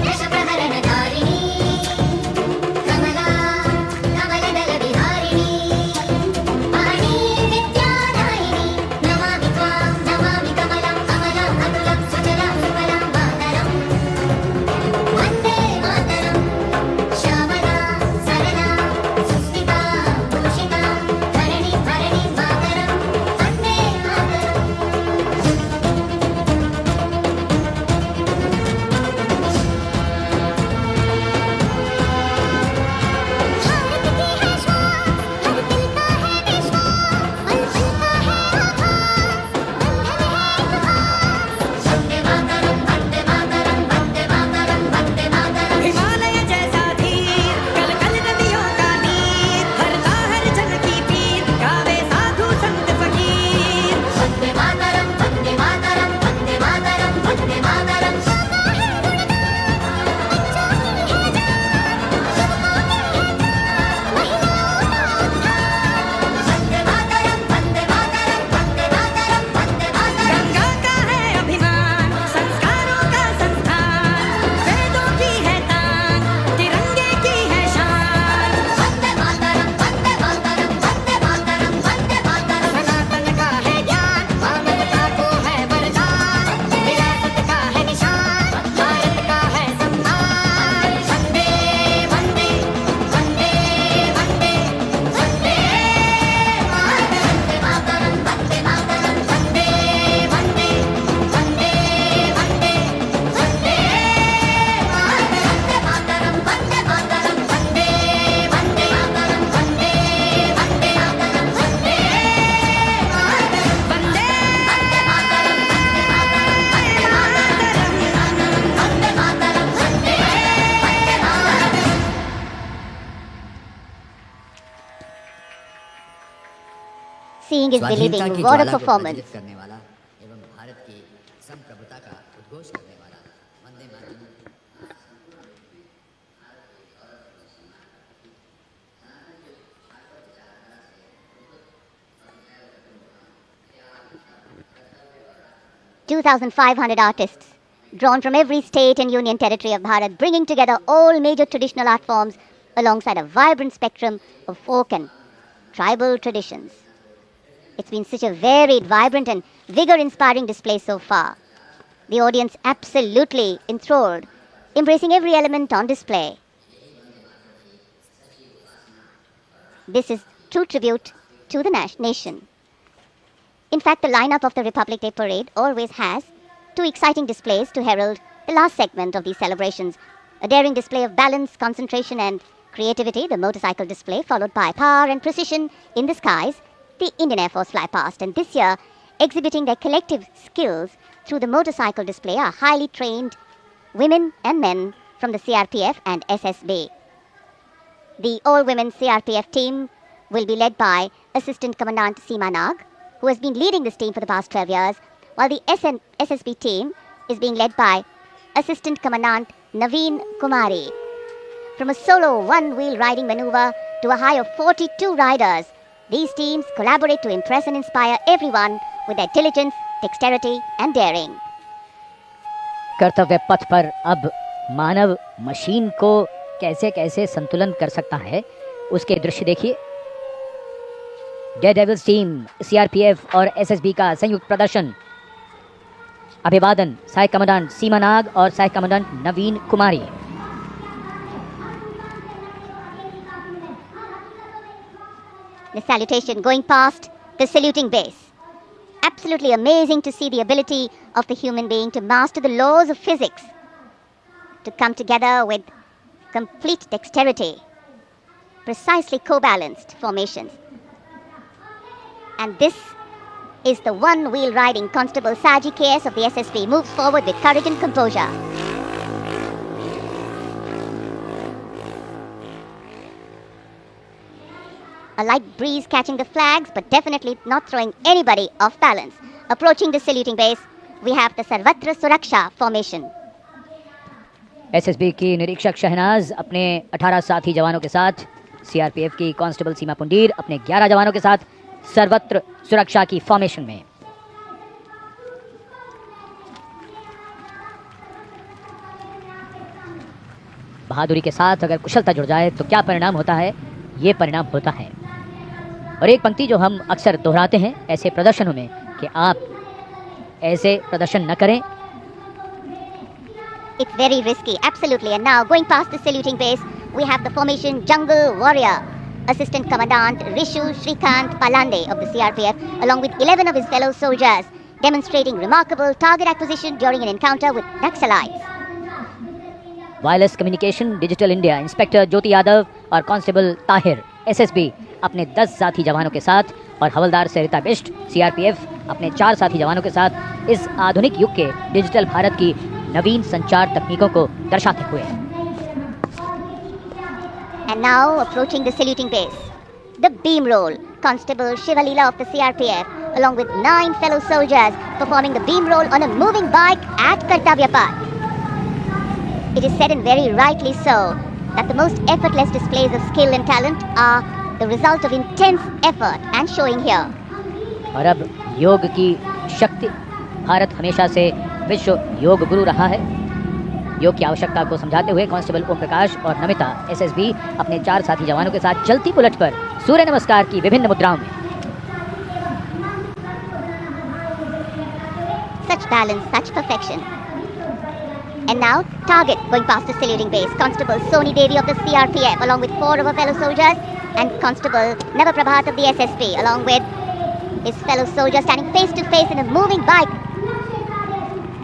दशप्रहरणधारिणी, कमला कमलदलविहारिणी, वाणी विद्यादायिनी। नमामि त्वां नमामि कमलम् अमलम् अतुलं सुजलं सुफलं मातरम्। वन्दे मातरम्, श्यामला सरला सुस्मिता भूषिता धरणि भरणि मातरम्। वन्दे मातरम्। भारत की है श्वास, हर दिल का है विश्वास, पल पल का है आभास, बंधन है इतिहास। वंदे मातरम, वंदे मातरम, वंदे मातरम, वंदे मातरम। हिमालय जैसा धीर, कल कल नदियों का नीर, हरता हर जन की पीर, गावे साधु संत फकीर। वंदे मातरम, वंदे मातरम, वंदे मातरम, वंदे मातरम। वंदे मातरम, वंदे मातरम, वंदे मातरम, वंदे मातरम। गंगा का है अभिमान, संस्कारों का संस्थान, वेदों की है तान, तिरंगे की है शान। वंदे मातरम, वंदे मातरम, वंदे मातरम, वंदे मातरम। सनातन का है ज्ञान, मानवता को है वरदान, विरासत का है निशान, भारत का है सम्मान। वंदे वंदे वंदे वंदे वंदे मातरम, वंदे मातरम, वंदे वंदे वंदे वंदे वंदे मातरम, वंदे मातरम, वंदे वंदे मातरम, वंदे वंदे मातरम, वंदे Seeing is स्वाधीनता believing. की What a ज्वाला को performance. प्रज्वलित करने वाला एवं भारत की संप्रभुता का उद्घोष करने वाला Vande Mataram. 2,500 artists drawn from every state and union territory of Bharat, bringing together all major traditional art forms alongside a vibrant spectrum of folk and tribal traditions. It's been such a varied, vibrant, and vigor-inspiring display so far. The audience absolutely enthralled, embracing every element on display. This is true tribute to the nation. In fact, the lineup of the Republic Day Parade always has two exciting displays to herald the last segment of these celebrations. A daring display of balance, concentration, and creativity, the motorcycle display, followed by power and precision in the skies, the Indian Air Force fly past. And this year, exhibiting their collective skills through the motorcycle display are highly trained women and men from the CRPF and SSB. The all-women CRPF team will be led by Assistant Commandant Seema Nag, who has been leading this team for the past 12 years, while the SSB team is being led by Assistant Commandant Naveen Kumari. From a solo one-wheel riding maneuver to a high of 42 riders, these teams collaborate to impress and inspire everyone with their diligence, dexterity and daring. कर्तव्य पथ पर अब मानव machine को कैसे कैसे संतुलन कर सकता है, उसके दृश्य देखिए। डेयरडेविल्स टीम, सीआरपीएफ और एसएसबी का संयुक्त प्रदर्शन। अभिवादन सहायक कमांडेंट सीमा नाग और सहायक commandant Naveen Kumari. The salutation going past the saluting base. Absolutely amazing to see the ability of the human being to master the laws of physics, to come together with complete dexterity, precisely co-balanced formations. And this is the one-wheel riding Constable Saji KS of the SSB moves forward with courage and composure. A light breeze catching the flags, but definitely not throwing anybody off balance. Approaching the saluting base, we have the Sarvatra Suraksha formation. SSB की निरीक्षक शहनाज अपने 18 साथी जवानों के साथ, CRPF की constable सीमा पुंडीर अपने 11 जवानों के साथ सर्वत्र सुरक्षा की फॉर्मेशन में। बहादुरी के साथ अगर कुशलता जुड़ जाए तो क्या परिणाम होता है, ये परिणाम होता है। और एक पंक्ति जो हम अक्सर दोहराते हैं ऐसे प्रदर्शनों में कि आप ऐसे प्रदर्शन न करें। It's very risky, absolutely. And now, going past the saluting base, we have the formation Jungle Warrior. Assistant Commandant Rishu Shrikant Palande of the CRPF, along with 11 of his fellow soldiers, demonstrating remarkable target acquisition during an encounter with Naxalites. Wireless communication digital India inspector Jyoti Yadav और constable Tahir SSB अपने 10 साथी जवानों के साथ और हवलदार सरिता Bisht CRPF अपने 4 साथी जवानों के साथ इस आधुनिक युग के डिजिटल भारत की नवीन संचार तकनीकों को दर्शाते हुए। And now approaching the saluting base, the beam roll, Constable Shivalila of the CRPF, along with 9 fellow soldiers, performing the beam roll on a moving bike at Kartavya Path. It is said, and very rightly so, that the most effortless displays of skill and talent are the result of intense effort and showing here. और अब योग की शक्ति, भारत हमेशा से विश्व योग गुरु रहा है। योग की आवश्यकता को समझाते हुए कांस्टेबल ओम प्रकाश और नमिता एसएसबी अपने 4 साथी जवानों के साथ चलती बुलेट पर सूर्य नमस्कार की विभिन्न मुद्राओं में। Such balance, such perfection. And now, target going past the saluting base. Constable Soni Devi of the CRPF, along with 4 of her fellow soldiers, and Constable Nava Prabhat of the SSB, along with his fellow soldiers, standing face to face in a moving bike,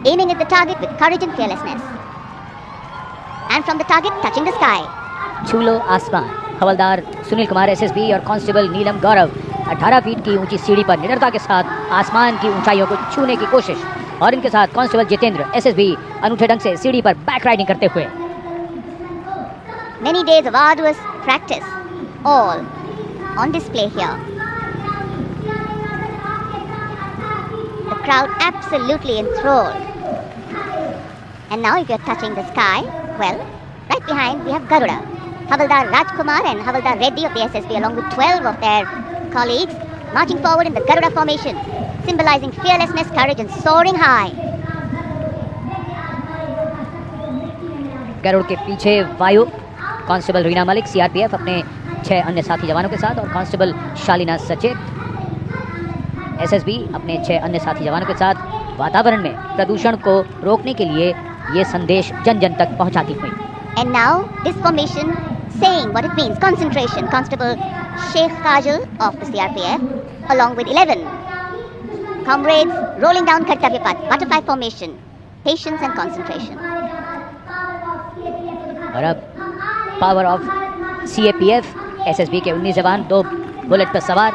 aiming at the target with courage and fearlessness. And from the target, touching the sky. छूलो आसमान। हवलदार Sunil Kumar SSB और constable नीलम गौरव 18 feet की ऊंची सीढ़ी पर निडरता के साथ आसमान की ऊंचाइयों को छूने की कोशिश, और इनके साथ कांस्टेबल जितेंद्र एसएसबी अनूठे ढंग से सीढ़ी पर बैक राइडिंग करते हुए। Many days of arduous practice, all on display here. The crowd absolutely enthralled. And now if you're touching the sky, well, right behind we have Garuda. Havaldar Rajkumar and Havaldar Reddy of the SSB, along with 12 of their colleagues, marching forward in the Garuda formation, symbolizing fearlessness, courage and soaring high. Garuda के पीछे वायु, constable Reena Malik CRPF अपने 6 अन्य साथी जवानों के साथ, और कांस्टेबल शालिना सचेत एसएसबी अपने 6 अन्य साथी जवानों के साथ वातावरण में प्रदूषण को रोकने के लिए ये संदेश जन जन तक पहुंचाती हुई। And now this formation saying what it means, concentration. Constable Sheikh Kajal of the CRPF, along with 11 comrades, rolling down Kartavya Path, butterfly formation, patience and concentration. और अब पावर ऑफ सीएपीएफ, एसएसबी के 19 जवान 2 bullet पर सवार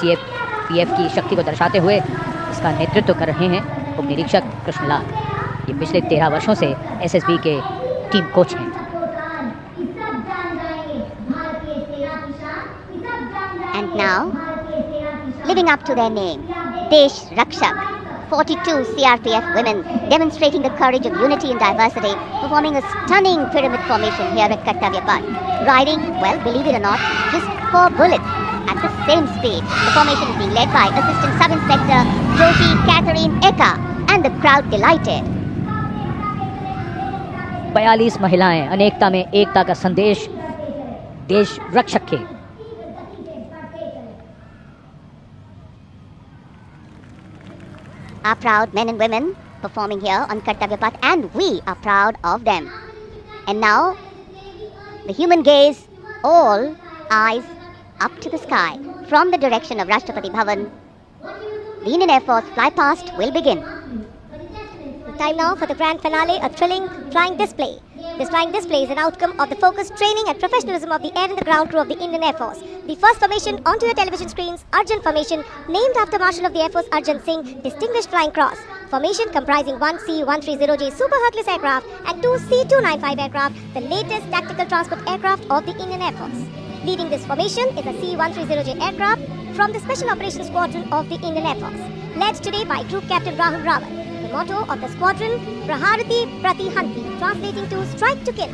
CAPF की शक्ति को दर्शाते हुए इसका नेतृत्व कर रहे हैं उप निरीक्षक कृष्णलाल। ये पिछले 13 वर्षों से एसएसबी के टीम कोच हैं। And now, living up to their name, Desh Rakshak, 42 CRPF women demonstrating the courage of unity and diversity, performing a stunning pyramid formation here at Kartavya Path. Riding, well, believe it or not, just 4 bullets at the same speed. The formation is being led by Assistant Sub-Inspector Jyoti Catherine Eka, and the crowd delighted. 42 महिलाएं अनेकता में एकता का संदेश देश रक्षक के। are proud men and women performing here on Kartavya Path, and we are proud of them. And now, the human gaze, all eyes up to the sky from the direction of Rashtrapati Bhavan. The Indian Air Force flypast will begin. Time now for the grand finale, a thrilling flying display. This flying display is an outcome of the focused training and professionalism of the air and the ground crew of the Indian Air Force. The first formation onto your television screens, Arjun Formation, named after Marshal of the Air Force Arjun Singh, Distinguished Flying Cross. Formation comprising one C-130J Super Hercules aircraft and two C-295 aircraft, the latest tactical transport aircraft of the Indian Air Force. Leading this formation is a C-130J aircraft from the Special Operations Squadron of the Indian Air Force, led today by Group Captain Rahul Rawat. The motto of the squadron, Praharati Pratihanti, translating to Strike to Kill.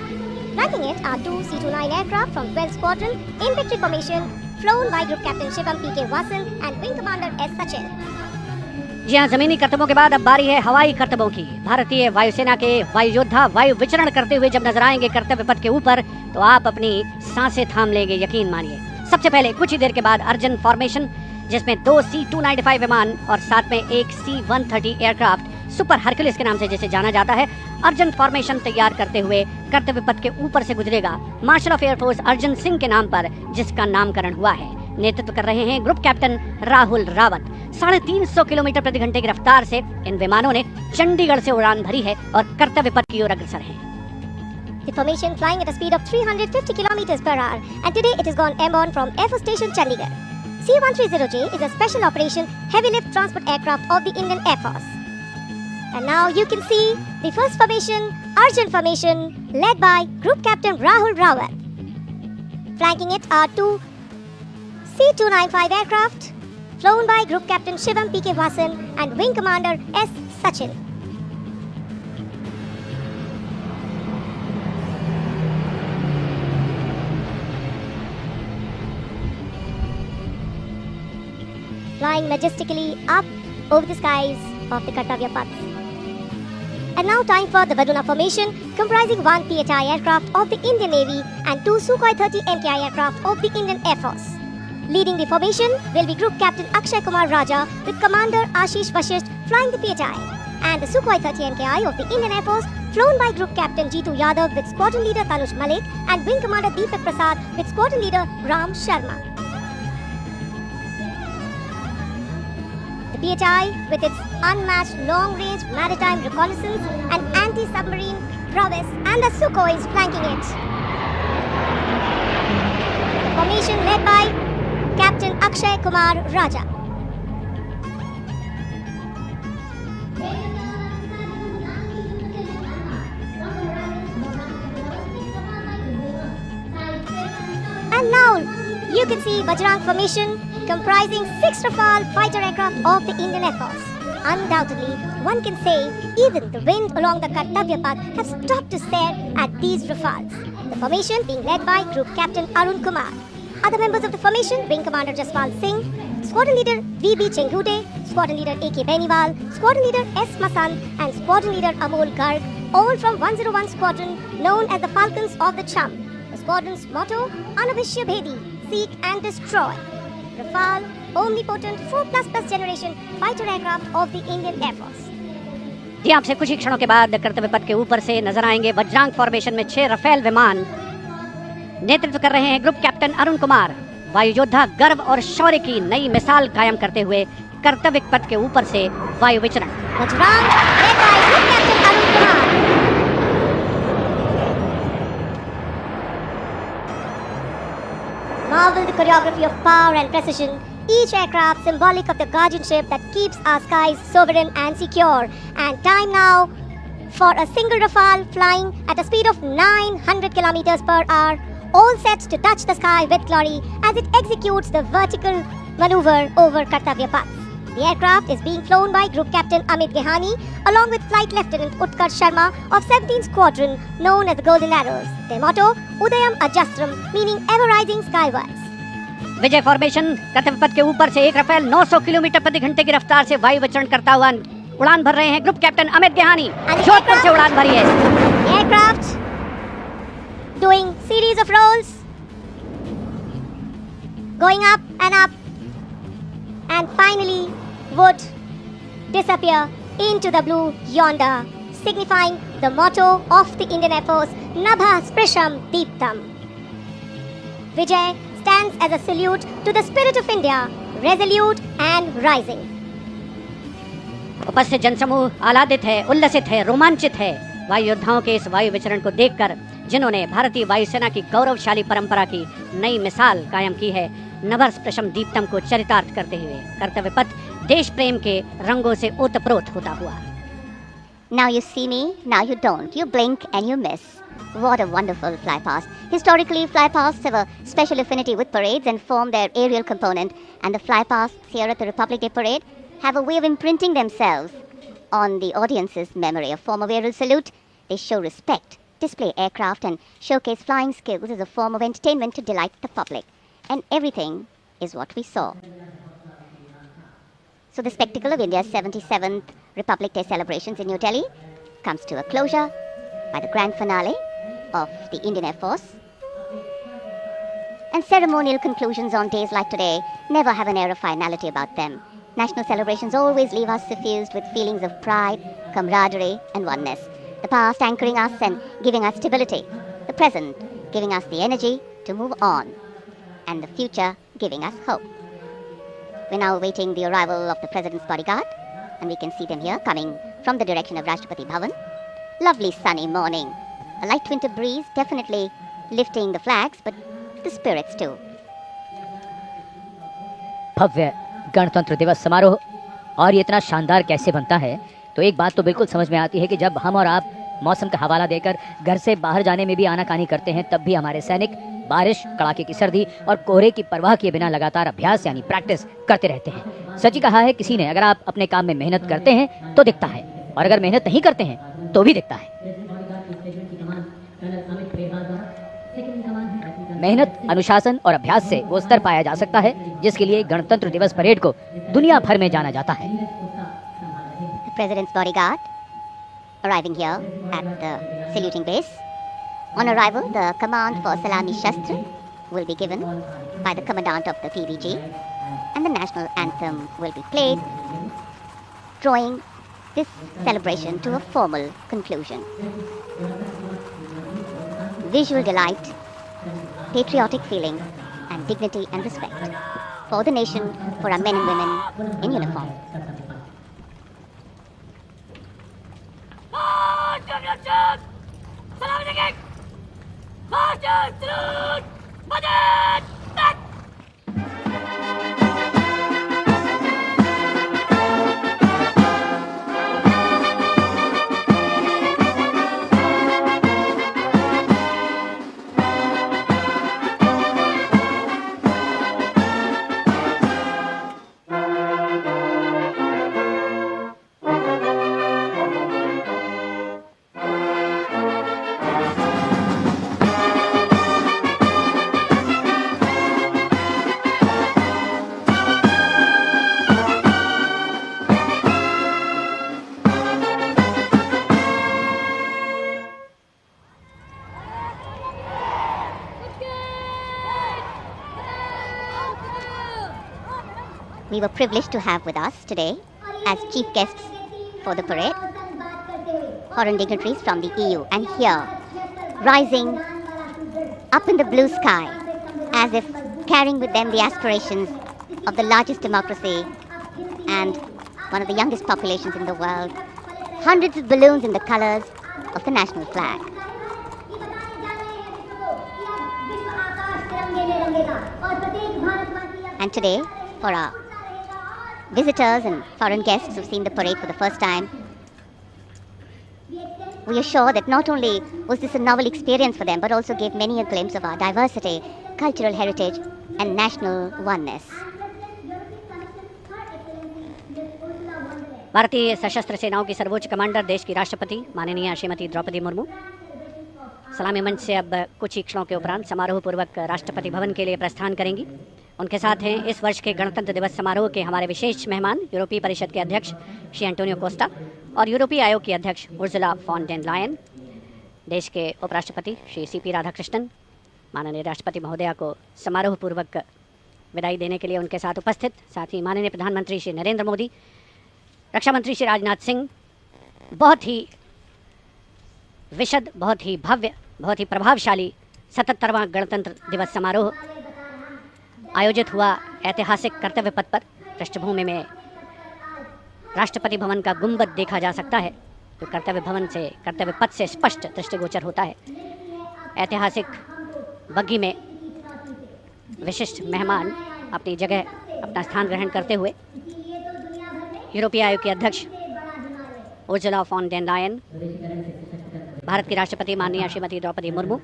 Flanking it are two C-29 aircraft from 12th Squadron in victory formation, flown by Group Captain Shivam P.K. Vasan and Wing Commander S. Sachin. जी हाँ, जमीनी करतबों के बाद अब बारी है हवाई करतबों की। भारतीय वायुसेना के वायु योद्धा वायु विचरण करते हुए जब नजर आएंगे कर्तव्य पथ के ऊपर, तो आप अपनी सांसें थाम लेंगे, यकीन मानिए। सबसे पहले कुछ ही देर के बाद अर्जन फॉर्मेशन, जिसमें दो C-295 विमान और साथ में एक C-130 एयरक्राफ्ट सुपर हरकुलिस के नाम से जिसे जाना जाता है, अर्जन फॉर्मेशन तैयार करते हुए कर्तव्य पथ के ऊपर से गुजरेगा marshal of air force Arjan Singh के नाम पर, जिसका नामकरण हुआ है। नेतृत्व कर रहे हैं group captain Rahul Rawat. 350 kilometre प्रति घंटे की रफ्तार से इन विमानों ने चंडीगढ़ से उड़ान भरी है और कर्तव्य पथ की ओर अग्रसर हैं। The formation flying at a speed of 350 km per hour, and today it has gone airborne from Air Force Station Chandigarh. C-130J is a special operation heavy lift transport aircraft of the Indian Air Force. And now you can see the first formation, Arjun Formation, led by Group Captain Rahul Rawat. Flanking it are two C-295 aircraft, flown by Group Captain Shivam P.K. Vasan and Wing Commander S. Sachin. Flying majestically up over the skies of the Kartavya Path. And now time for the Varuna Formation, comprising one PHI aircraft of the Indian Navy and two Sukhoi 30 MKI aircraft of the Indian Air Force. Leading the formation will be Group Captain Akshay Kumar Raja with Commander Ashish Vashisht flying the PHI, and the Sukhoi 30 MKI of the Indian Air Force flown by Group Captain Jeetu Yadav with Squadron Leader Tanush Malik and Wing Commander Deepak Prasad with Squadron Leader Ram Sharma. The PHI, with its unmatched long-range maritime reconnaissance and anti-submarine prowess, and the Sukhois flanking it. The formation led by Captain Akshay Kumar Raja. And now you can see Bajrang Formation, comprising 6 Rafale fighter aircraft of the Indian Air Force. Undoubtedly, one can say even the wind along the Kartavya Path have stopped to stare at these Rafales. The formation being led by Group Captain Arun Kumar. Other members of the formation, Wing Commander Jaspal Singh, Squadron Leader V.B. Chengude, Squadron Leader A.K. Beniwal, Squadron Leader S. Masan, and Squadron Leader Amol Garg, all from 101 Squadron, known as the Falcons of the Cham. The squadron's motto, Anubhishya Bhedi, seek and destroy. Rafale, omnipotent 4++ generation fighter aircraft of the Indian Air Force. जी, आपसे कुछ ही क्षणों के बाद कर्तव्य पथ के ऊपर से नजर आएंगे वज्रांग फॉर्मेशन में 6 रफेल विमान। नेतृत्व कर रहे हैं ग्रुप कैप्टन अरुण कुमार। वायु योद्धा गर्व और शौर्य की नई मिसाल कायम करते हुए कर्तव्य पथ के ऊपर से वायु विचरण। Vajrang, led by Group Captain Arun Kumar. Marvel the choreography of power and precision, each aircraft symbolic of the guardianship that keeps our skies sovereign and secure. And time now for a single Rafale flying at a speed of 900 km per hour, all set to touch the sky with glory as it executes the vertical maneuver over Kartavya Path. The aircraft is being flown by Group Captain Amit Gehani along with Flight Lieutenant Utkarsh Sharma of 17th Squadron, known as the Golden Arrows. Their motto, Udayam Ajastram, meaning ever rising skywards. Vijay formation कर्तव्य पथ के ऊपर से एक Rafale 900 kilometre प्रति घंटे की रफ्तार से वायु विचरण करता हुआ उड़ान भर रहे हैं ग्रुप कैप्टन अमित गेहानी। जोधपुर से उड़ान भरी है। The aircraft doing series of rolls, going up, and finally would disappear into the blue yonder, signifying the motto of the Indian Air Force, Nabha Sprisham Deeptam. Vijay stands as a salute to the spirit of India, resolute and rising. उपस्थित जनसमूह आह्लादित है, उल्लसित है, रोमांचित है वायु योद्धाओं के इस वायु विचरण को देखकर, जिन्होंने भारतीय वायुसेना की गौरवशाली परंपरा की नई मिसाल कायम की है। नभः स्पृशम दीप्तम को चरितार्थ करते हुए कर्तव्य पथ देश प्रेम के रंगों से ओतप्रोत होता हुआ। Now you see me, now you don't. You blink and you miss. What a wonderful flypast. Historically, flypasts have a special affinity with parades and form their aerial component, and the flypasts here at the Republic Day Parade have a way of imprinting themselves on the audience's memory. A form of aerial salute, they show respect, display aircraft, and showcase flying skills as a form of entertainment to delight the public. And everything is what we saw. So the spectacle of India's 77th Republic Day celebrations in New Delhi comes to a closure by the grand finale of the Indian Air Force. And ceremonial conclusions on days like today never have an air of finality about them. National celebrations always leave us suffused with feelings of pride, camaraderie, and oneness. The past anchoring us and giving us stability. The present giving us the energy to move on. And the future giving us hope. We're now awaiting the arrival of the President's bodyguard, and we can see them here coming from the direction of Rashtrapati Bhavan. Lovely sunny morning. A light winter breeze definitely lifting the flags, but the spirits too. भव्य गणतंत्र दिवस समारोह, और ये इतना शानदार कैसे बनता है, तो एक बात तो बिल्कुल समझ में आती है कि जब हम और आप मौसम का हवाला देकर घर से बाहर जाने में भी आनाकानी करते हैं, तब भी हमारे सैनिक बारिश, कड़ाके की सर्दी और कोहरे की परवाह किए बिना लगातार अभ्यास यानी प्रैक्टिस करते रहते हैं। सच ही कहा है किसी ने, अगर आप अपने काम में मेहनत करते हैं तो दिखता है, और अगर मेहनत नहीं करते हैं तो भी दिखता है। मेहनत, अनुशासन और अभ्यास से वो स्तर पाया जा सकता है जिसके लिए गणतंत्र दिवस परेड को दुनिया भर में जाना जाता है। The President's bodyguard arriving here at the saluting base. On arrival, the command for Salami Shastra will be given by the commandant of the PVG, and the national anthem will be played, drawing this celebration to a formal conclusion. Visual delight, patriotic feeling, and dignity and respect for the nation, for our men and women in uniform. We were privileged to have with us today, as chief guests for the parade, foreign dignitaries from the EU, and here, rising up in the blue sky, as if carrying with them the aspirations of the largest democracy and one of the youngest populations in the world, hundreds of balloons in the colors of the national flag. And today, for our visitors and foreign guests who've seen the parade for the first time, we are sure that not only was this a novel experience for them, but also gave many a glimpse of our diversity, cultural heritage, and national oneness. भारतीय सशस्त्र सेनाओं की सर्वोच्च commander देश की राष्ट्रपति माननीय श्रीमती द्रौपदी मुर्मू सलामी मंच से अब कुछ ही क्षणों के उपरांत समारोह पूर्वक राष्ट्रपति भवन के लिए प्रस्थान करेंगी। उनके साथ हैं इस वर्ष के गणतंत्र दिवस समारोह के हमारे विशेष मेहमान, यूरोपीय परिषद के अध्यक्ष श्री एंटोनियो कोस्टा और यूरोपीय आयोग की अध्यक्ष उर्जुला फॉन डेर लायन, देश के उपराष्ट्रपति श्री सीपी राधाकृष्णन, माननीय राष्ट्रपति महोदया को समारोह पूर्वक विदाई देने के लिए उनके साथ उपस्थित, साथ ही माननीय प्रधानमंत्री श्री नरेंद्र मोदी, रक्षा मंत्री श्री राजनाथ सिंह बहुत ही विशद, बहुत ही भव्य, बहुत ही प्रभावशाली 77वां गणतंत्र दिवस समारोह आयोजित हुआ ऐतिहासिक कर्तव्य पथ पर। पृष्ठभूमि में राष्ट्रपति भवन का गुंबद देखा जा सकता है, जो कर्तव्य भवन से, कर्तव्य पथ से स्पष्ट दृष्टिगोचर होता है। ऐतिहासिक बग्गी में विशिष्ट मेहमान अपनी जगह, अपना स्थान ग्रहण करते हुए यूरोपीय आयोग की अध्यक्ष उर्जुला फॉन डेर लायन, भारत की राष्ट्रपति माननीय श्रीमती द्रौपदी मुर्मू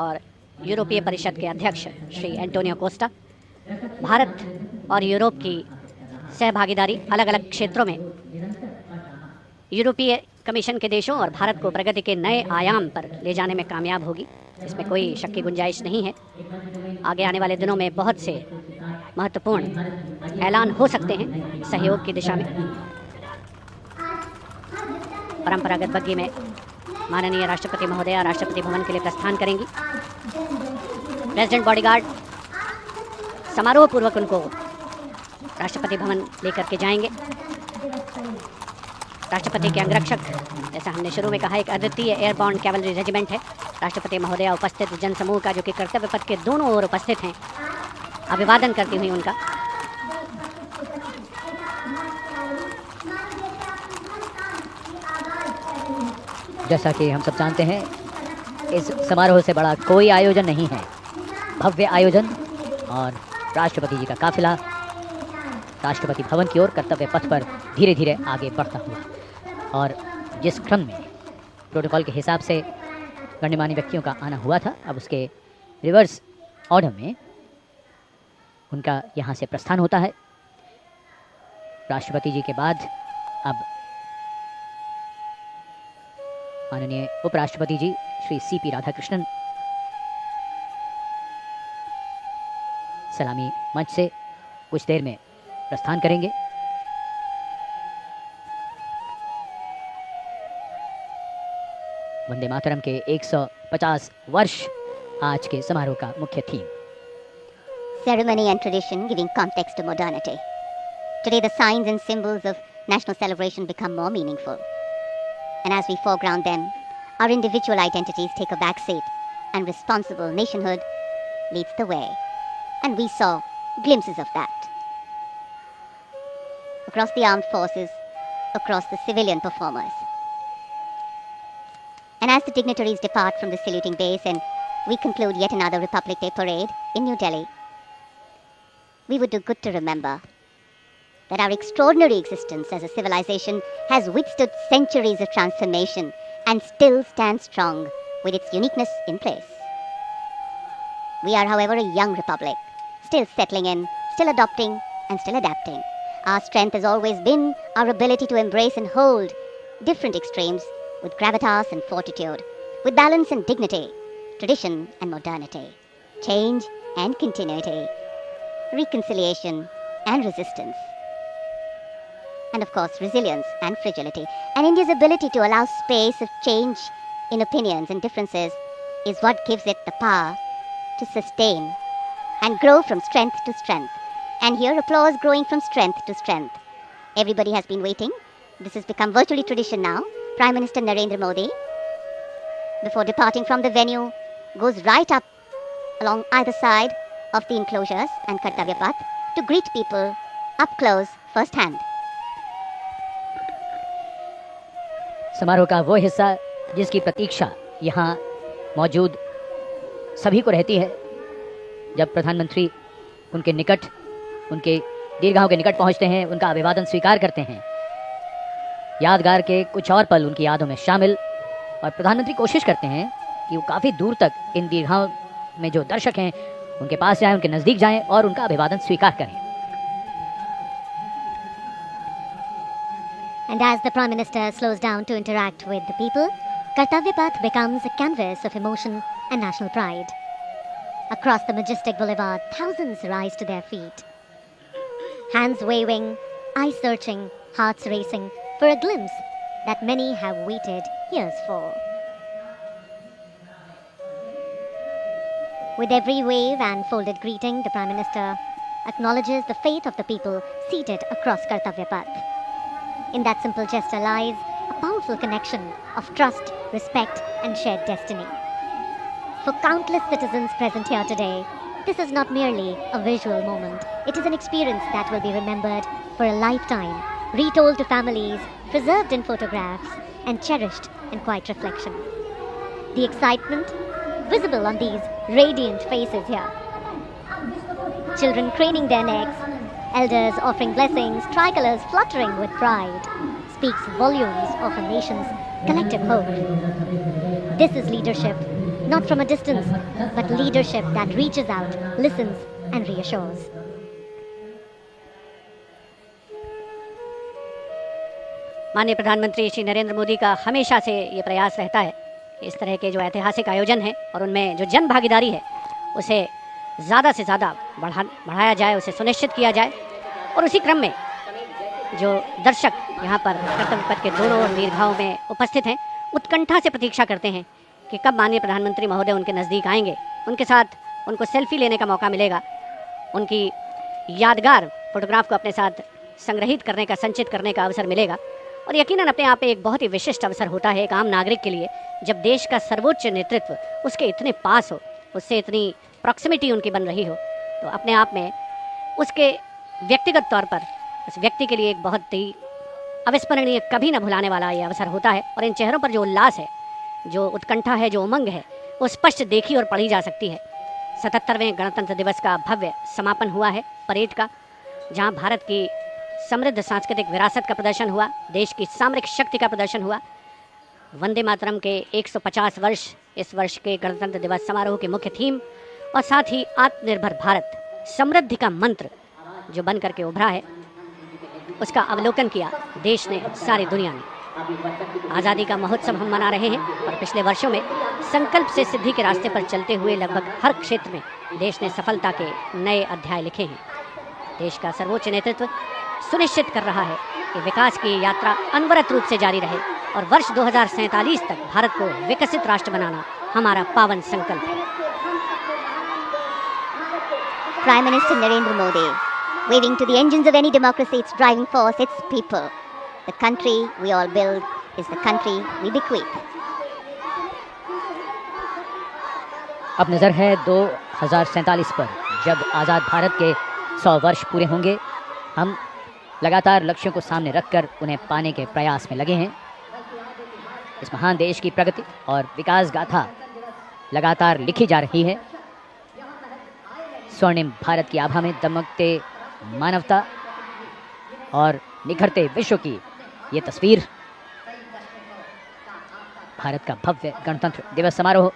और यूरोपीय परिषद के अध्यक्ष श्री एंटोनियो कोस्टा, भारत और यूरोप की सहभागीदारी अलग अलग क्षेत्रों में यूरोपीय कमीशन के देशों और भारत को प्रगति के नए आयाम पर ले जाने में कामयाब होगी, इसमें कोई शक की गुंजाइश नहीं है। आगे आने वाले दिनों में बहुत से महत्वपूर्ण ऐलान हो सकते हैं सहयोग की दिशा में। परंपरागत बग्गी में माननीय राष्ट्रपति महोदया राष्ट्रपति भवन के लिए प्रस्थान करेंगी। प्रेसिडेंट बॉडीगार्ड समारोह पूर्वक उनको राष्ट्रपति भवन लेकर के जाएंगे। राष्ट्रपति के अंगरक्षक, जैसा हमने शुरू में कहा, एक अद्वितीय एयरबॉर्न कैवलरी रेजिमेंट है। राष्ट्रपति महोदया उपस्थित जनसमूह का, जो कि कर्तव्य पथ के दोनों ओर उपस्थित हैं, अभिवादन करती हुई उनका जैसा कि हम सब जानते हैं, इस समारोह से बड़ा कोई आयोजन नहीं है। भव्य आयोजन और राष्ट्रपति जी का काफिला राष्ट्रपति भवन की ओर कर्तव्य पथ पर धीरे धीरे आगे बढ़ता हुआ, और जिस क्रम में प्रोटोकॉल के हिसाब से गण्यमान्य व्यक्तियों का आना हुआ था, अब उसके रिवर्स ऑर्डर में उनका यहाँ से प्रस्थान होता है। राष्ट्रपति जी के बाद अब माननीय उपराष्ट्रपति जी श्री सीपी राधाकृष्णन सलामी मंच से कुछ देर में प्रस्थान करेंगे। वंदे मातरम के 150 वर्ष आज के समारोह का मुख्य theme. Ceremony and tradition giving context to modernity. Today the signs and symbols of national celebration become more meaningful. And as we foreground them, our individual identities take a back seat and responsible nationhood leads the way. And we saw glimpses of that. Across the armed forces, across the civilian performers. And as the dignitaries depart from the saluting base and we conclude yet another Republic Day parade in New Delhi, we would do good to remember that our extraordinary existence as a civilization has withstood centuries of transformation and still stands strong with its uniqueness in place. We are, however, a young republic, still settling in, still adopting, and still adapting. Our strength has always been our ability to embrace and hold different extremes with gravitas and fortitude, with balance and dignity, tradition and modernity, change and continuity, reconciliation and resistance, and of course resilience and fragility. And India's ability to allow space of change in opinions and differences is what gives it the power to sustain and grow from strength to strength. And here applause growing from strength to strength. Everybody has been waiting. This has become virtually tradition now. Prime Minister Narendra Modi, before departing from the venue, goes right up along either side of the enclosures and Kartavya Path to greet people up close first hand. समारोह का वो हिस्सा जिसकी प्रतीक्षा यहाँ मौजूद सभी को रहती है, जब प्रधानमंत्री उनके निकट, उनके दीर्घाओं के निकट पहुँचते हैं, उनका अभिवादन स्वीकार करते हैं। यादगार के कुछ और पल उनकी यादों में शामिल, और प्रधानमंत्री कोशिश करते हैं कि वो काफ़ी दूर तक इन दीर्घाओं में जो दर्शक हैं उनके पास जाएं, उनके नज़दीक जाएं और उनका अभिवादन स्वीकार करें। And as the Prime Minister slows down to interact with the people, Kartavya Path becomes a canvas of emotion and national pride. Across the majestic boulevard, thousands rise to their feet. Hands waving, eyes searching, hearts racing for a glimpse that many have waited years for. With every wave and folded greeting, the Prime Minister acknowledges the faith of the people seated across Kartavya Path. In that simple gesture lies a powerful connection of trust, respect, and shared destiny. For countless citizens present here today, this is not merely a visual moment. It is an experience that will be remembered for a lifetime, retold to families, preserved in photographs, and cherished in quiet reflection. The excitement visible on these radiant faces here. Children craning their necks, elders offering blessings, tricolors fluttering with pride, speaks volumes of a nation's collective hope. This is leadership, not from a distance, but leadership that reaches out, listens, and reassures. माननीय प्रधानमंत्री श्री नरेंद्र मोदी का हमेशा से ये प्रयास रहता है कि इस तरह के जो ऐतिहासिक आयोजन हैं और उनमें जो जन भागीदारी है उसे ज़्यादा से ज़्यादा बढ़ाया जाए, उसे सुनिश्चित किया जाए। और उसी क्रम में जो दर्शक यहाँ पर कर्तव्य पथ के दोनों ओर दीर्घाओं में उपस्थित हैं, उत्कंठा से प्रतीक्षा करते हैं कि कब माननीय प्रधानमंत्री महोदय उनके नज़दीक आएंगे, उनके साथ उनको सेल्फी लेने का मौका मिलेगा, उनकी यादगार फोटोग्राफ को अपने साथ संग्रहित करने का, संचित करने का अवसर मिलेगा। और यकीनन अपने आप में एक बहुत ही विशिष्ट अवसर होता है एक आम नागरिक के लिए, जब देश का सर्वोच्च नेतृत्व उसके इतने पास हो, उससे इतनी प्रॉक्सिमिटी उनकी बन रही हो, तो अपने आप में उसके व्यक्तिगत तौर पर उस व्यक्ति के लिए एक बहुत ही अविस्मरणीय, कभी न भुलाने वाला ये अवसर होता है। और इन चेहरों पर जो उल्लास है, जो उत्कंठा है, जो उमंग है, वो स्पष्ट देखी और पढ़ी जा सकती है। 77वें गणतंत्र दिवस का भव्य समापन हुआ है परेड का, जहाँ भारत की समृद्ध सांस्कृतिक विरासत का प्रदर्शन हुआ, देश की सामरिक शक्ति का प्रदर्शन हुआ। वंदे मातरम के 150 वर्ष इस वर्ष के गणतंत्र दिवस समारोह के मुख्य थीम, और साथ ही आत्मनिर्भर भारत, समृद्धि का मंत्र जो बन करके उभरा है, उसका अवलोकन किया देश ने, सारी दुनिया ने। आज़ादी का महोत्सव हम मना रहे हैं और पिछले वर्षों में संकल्प से सिद्धि के रास्ते पर चलते हुए लगभग हर क्षेत्र में देश ने सफलता के नए अध्याय लिखे हैं। देश का सर्वोच्च नेतृत्व सुनिश्चित कर रहा है कि विकास की यात्रा अनवरत रूप से जारी रहे और वर्ष 2047 तक भारत को विकसित राष्ट्र बनाना हमारा पावन संकल्प है। Prime Minister Narendra Modi, waving to the engines of any democracy, its driving force, its people. The country we all build is the country we bequeath. अब नज़र है 2047 पर, जब आज़ाद भारत के 100 वर्ष पूरे होंगे। हम लगातार लक्ष्यों को सामने रखकर उन्हें पाने के प्रयास में लगे हैं। इस महान देश की प्रगति और विकास गाथा लगातार लिखी जा रही है। स्वर्णिम भारत की आभा में दमकते मानवता और निखरते विश्व की ये तस्वीर। भारत का भव्य गणतंत्र दिवस समारोह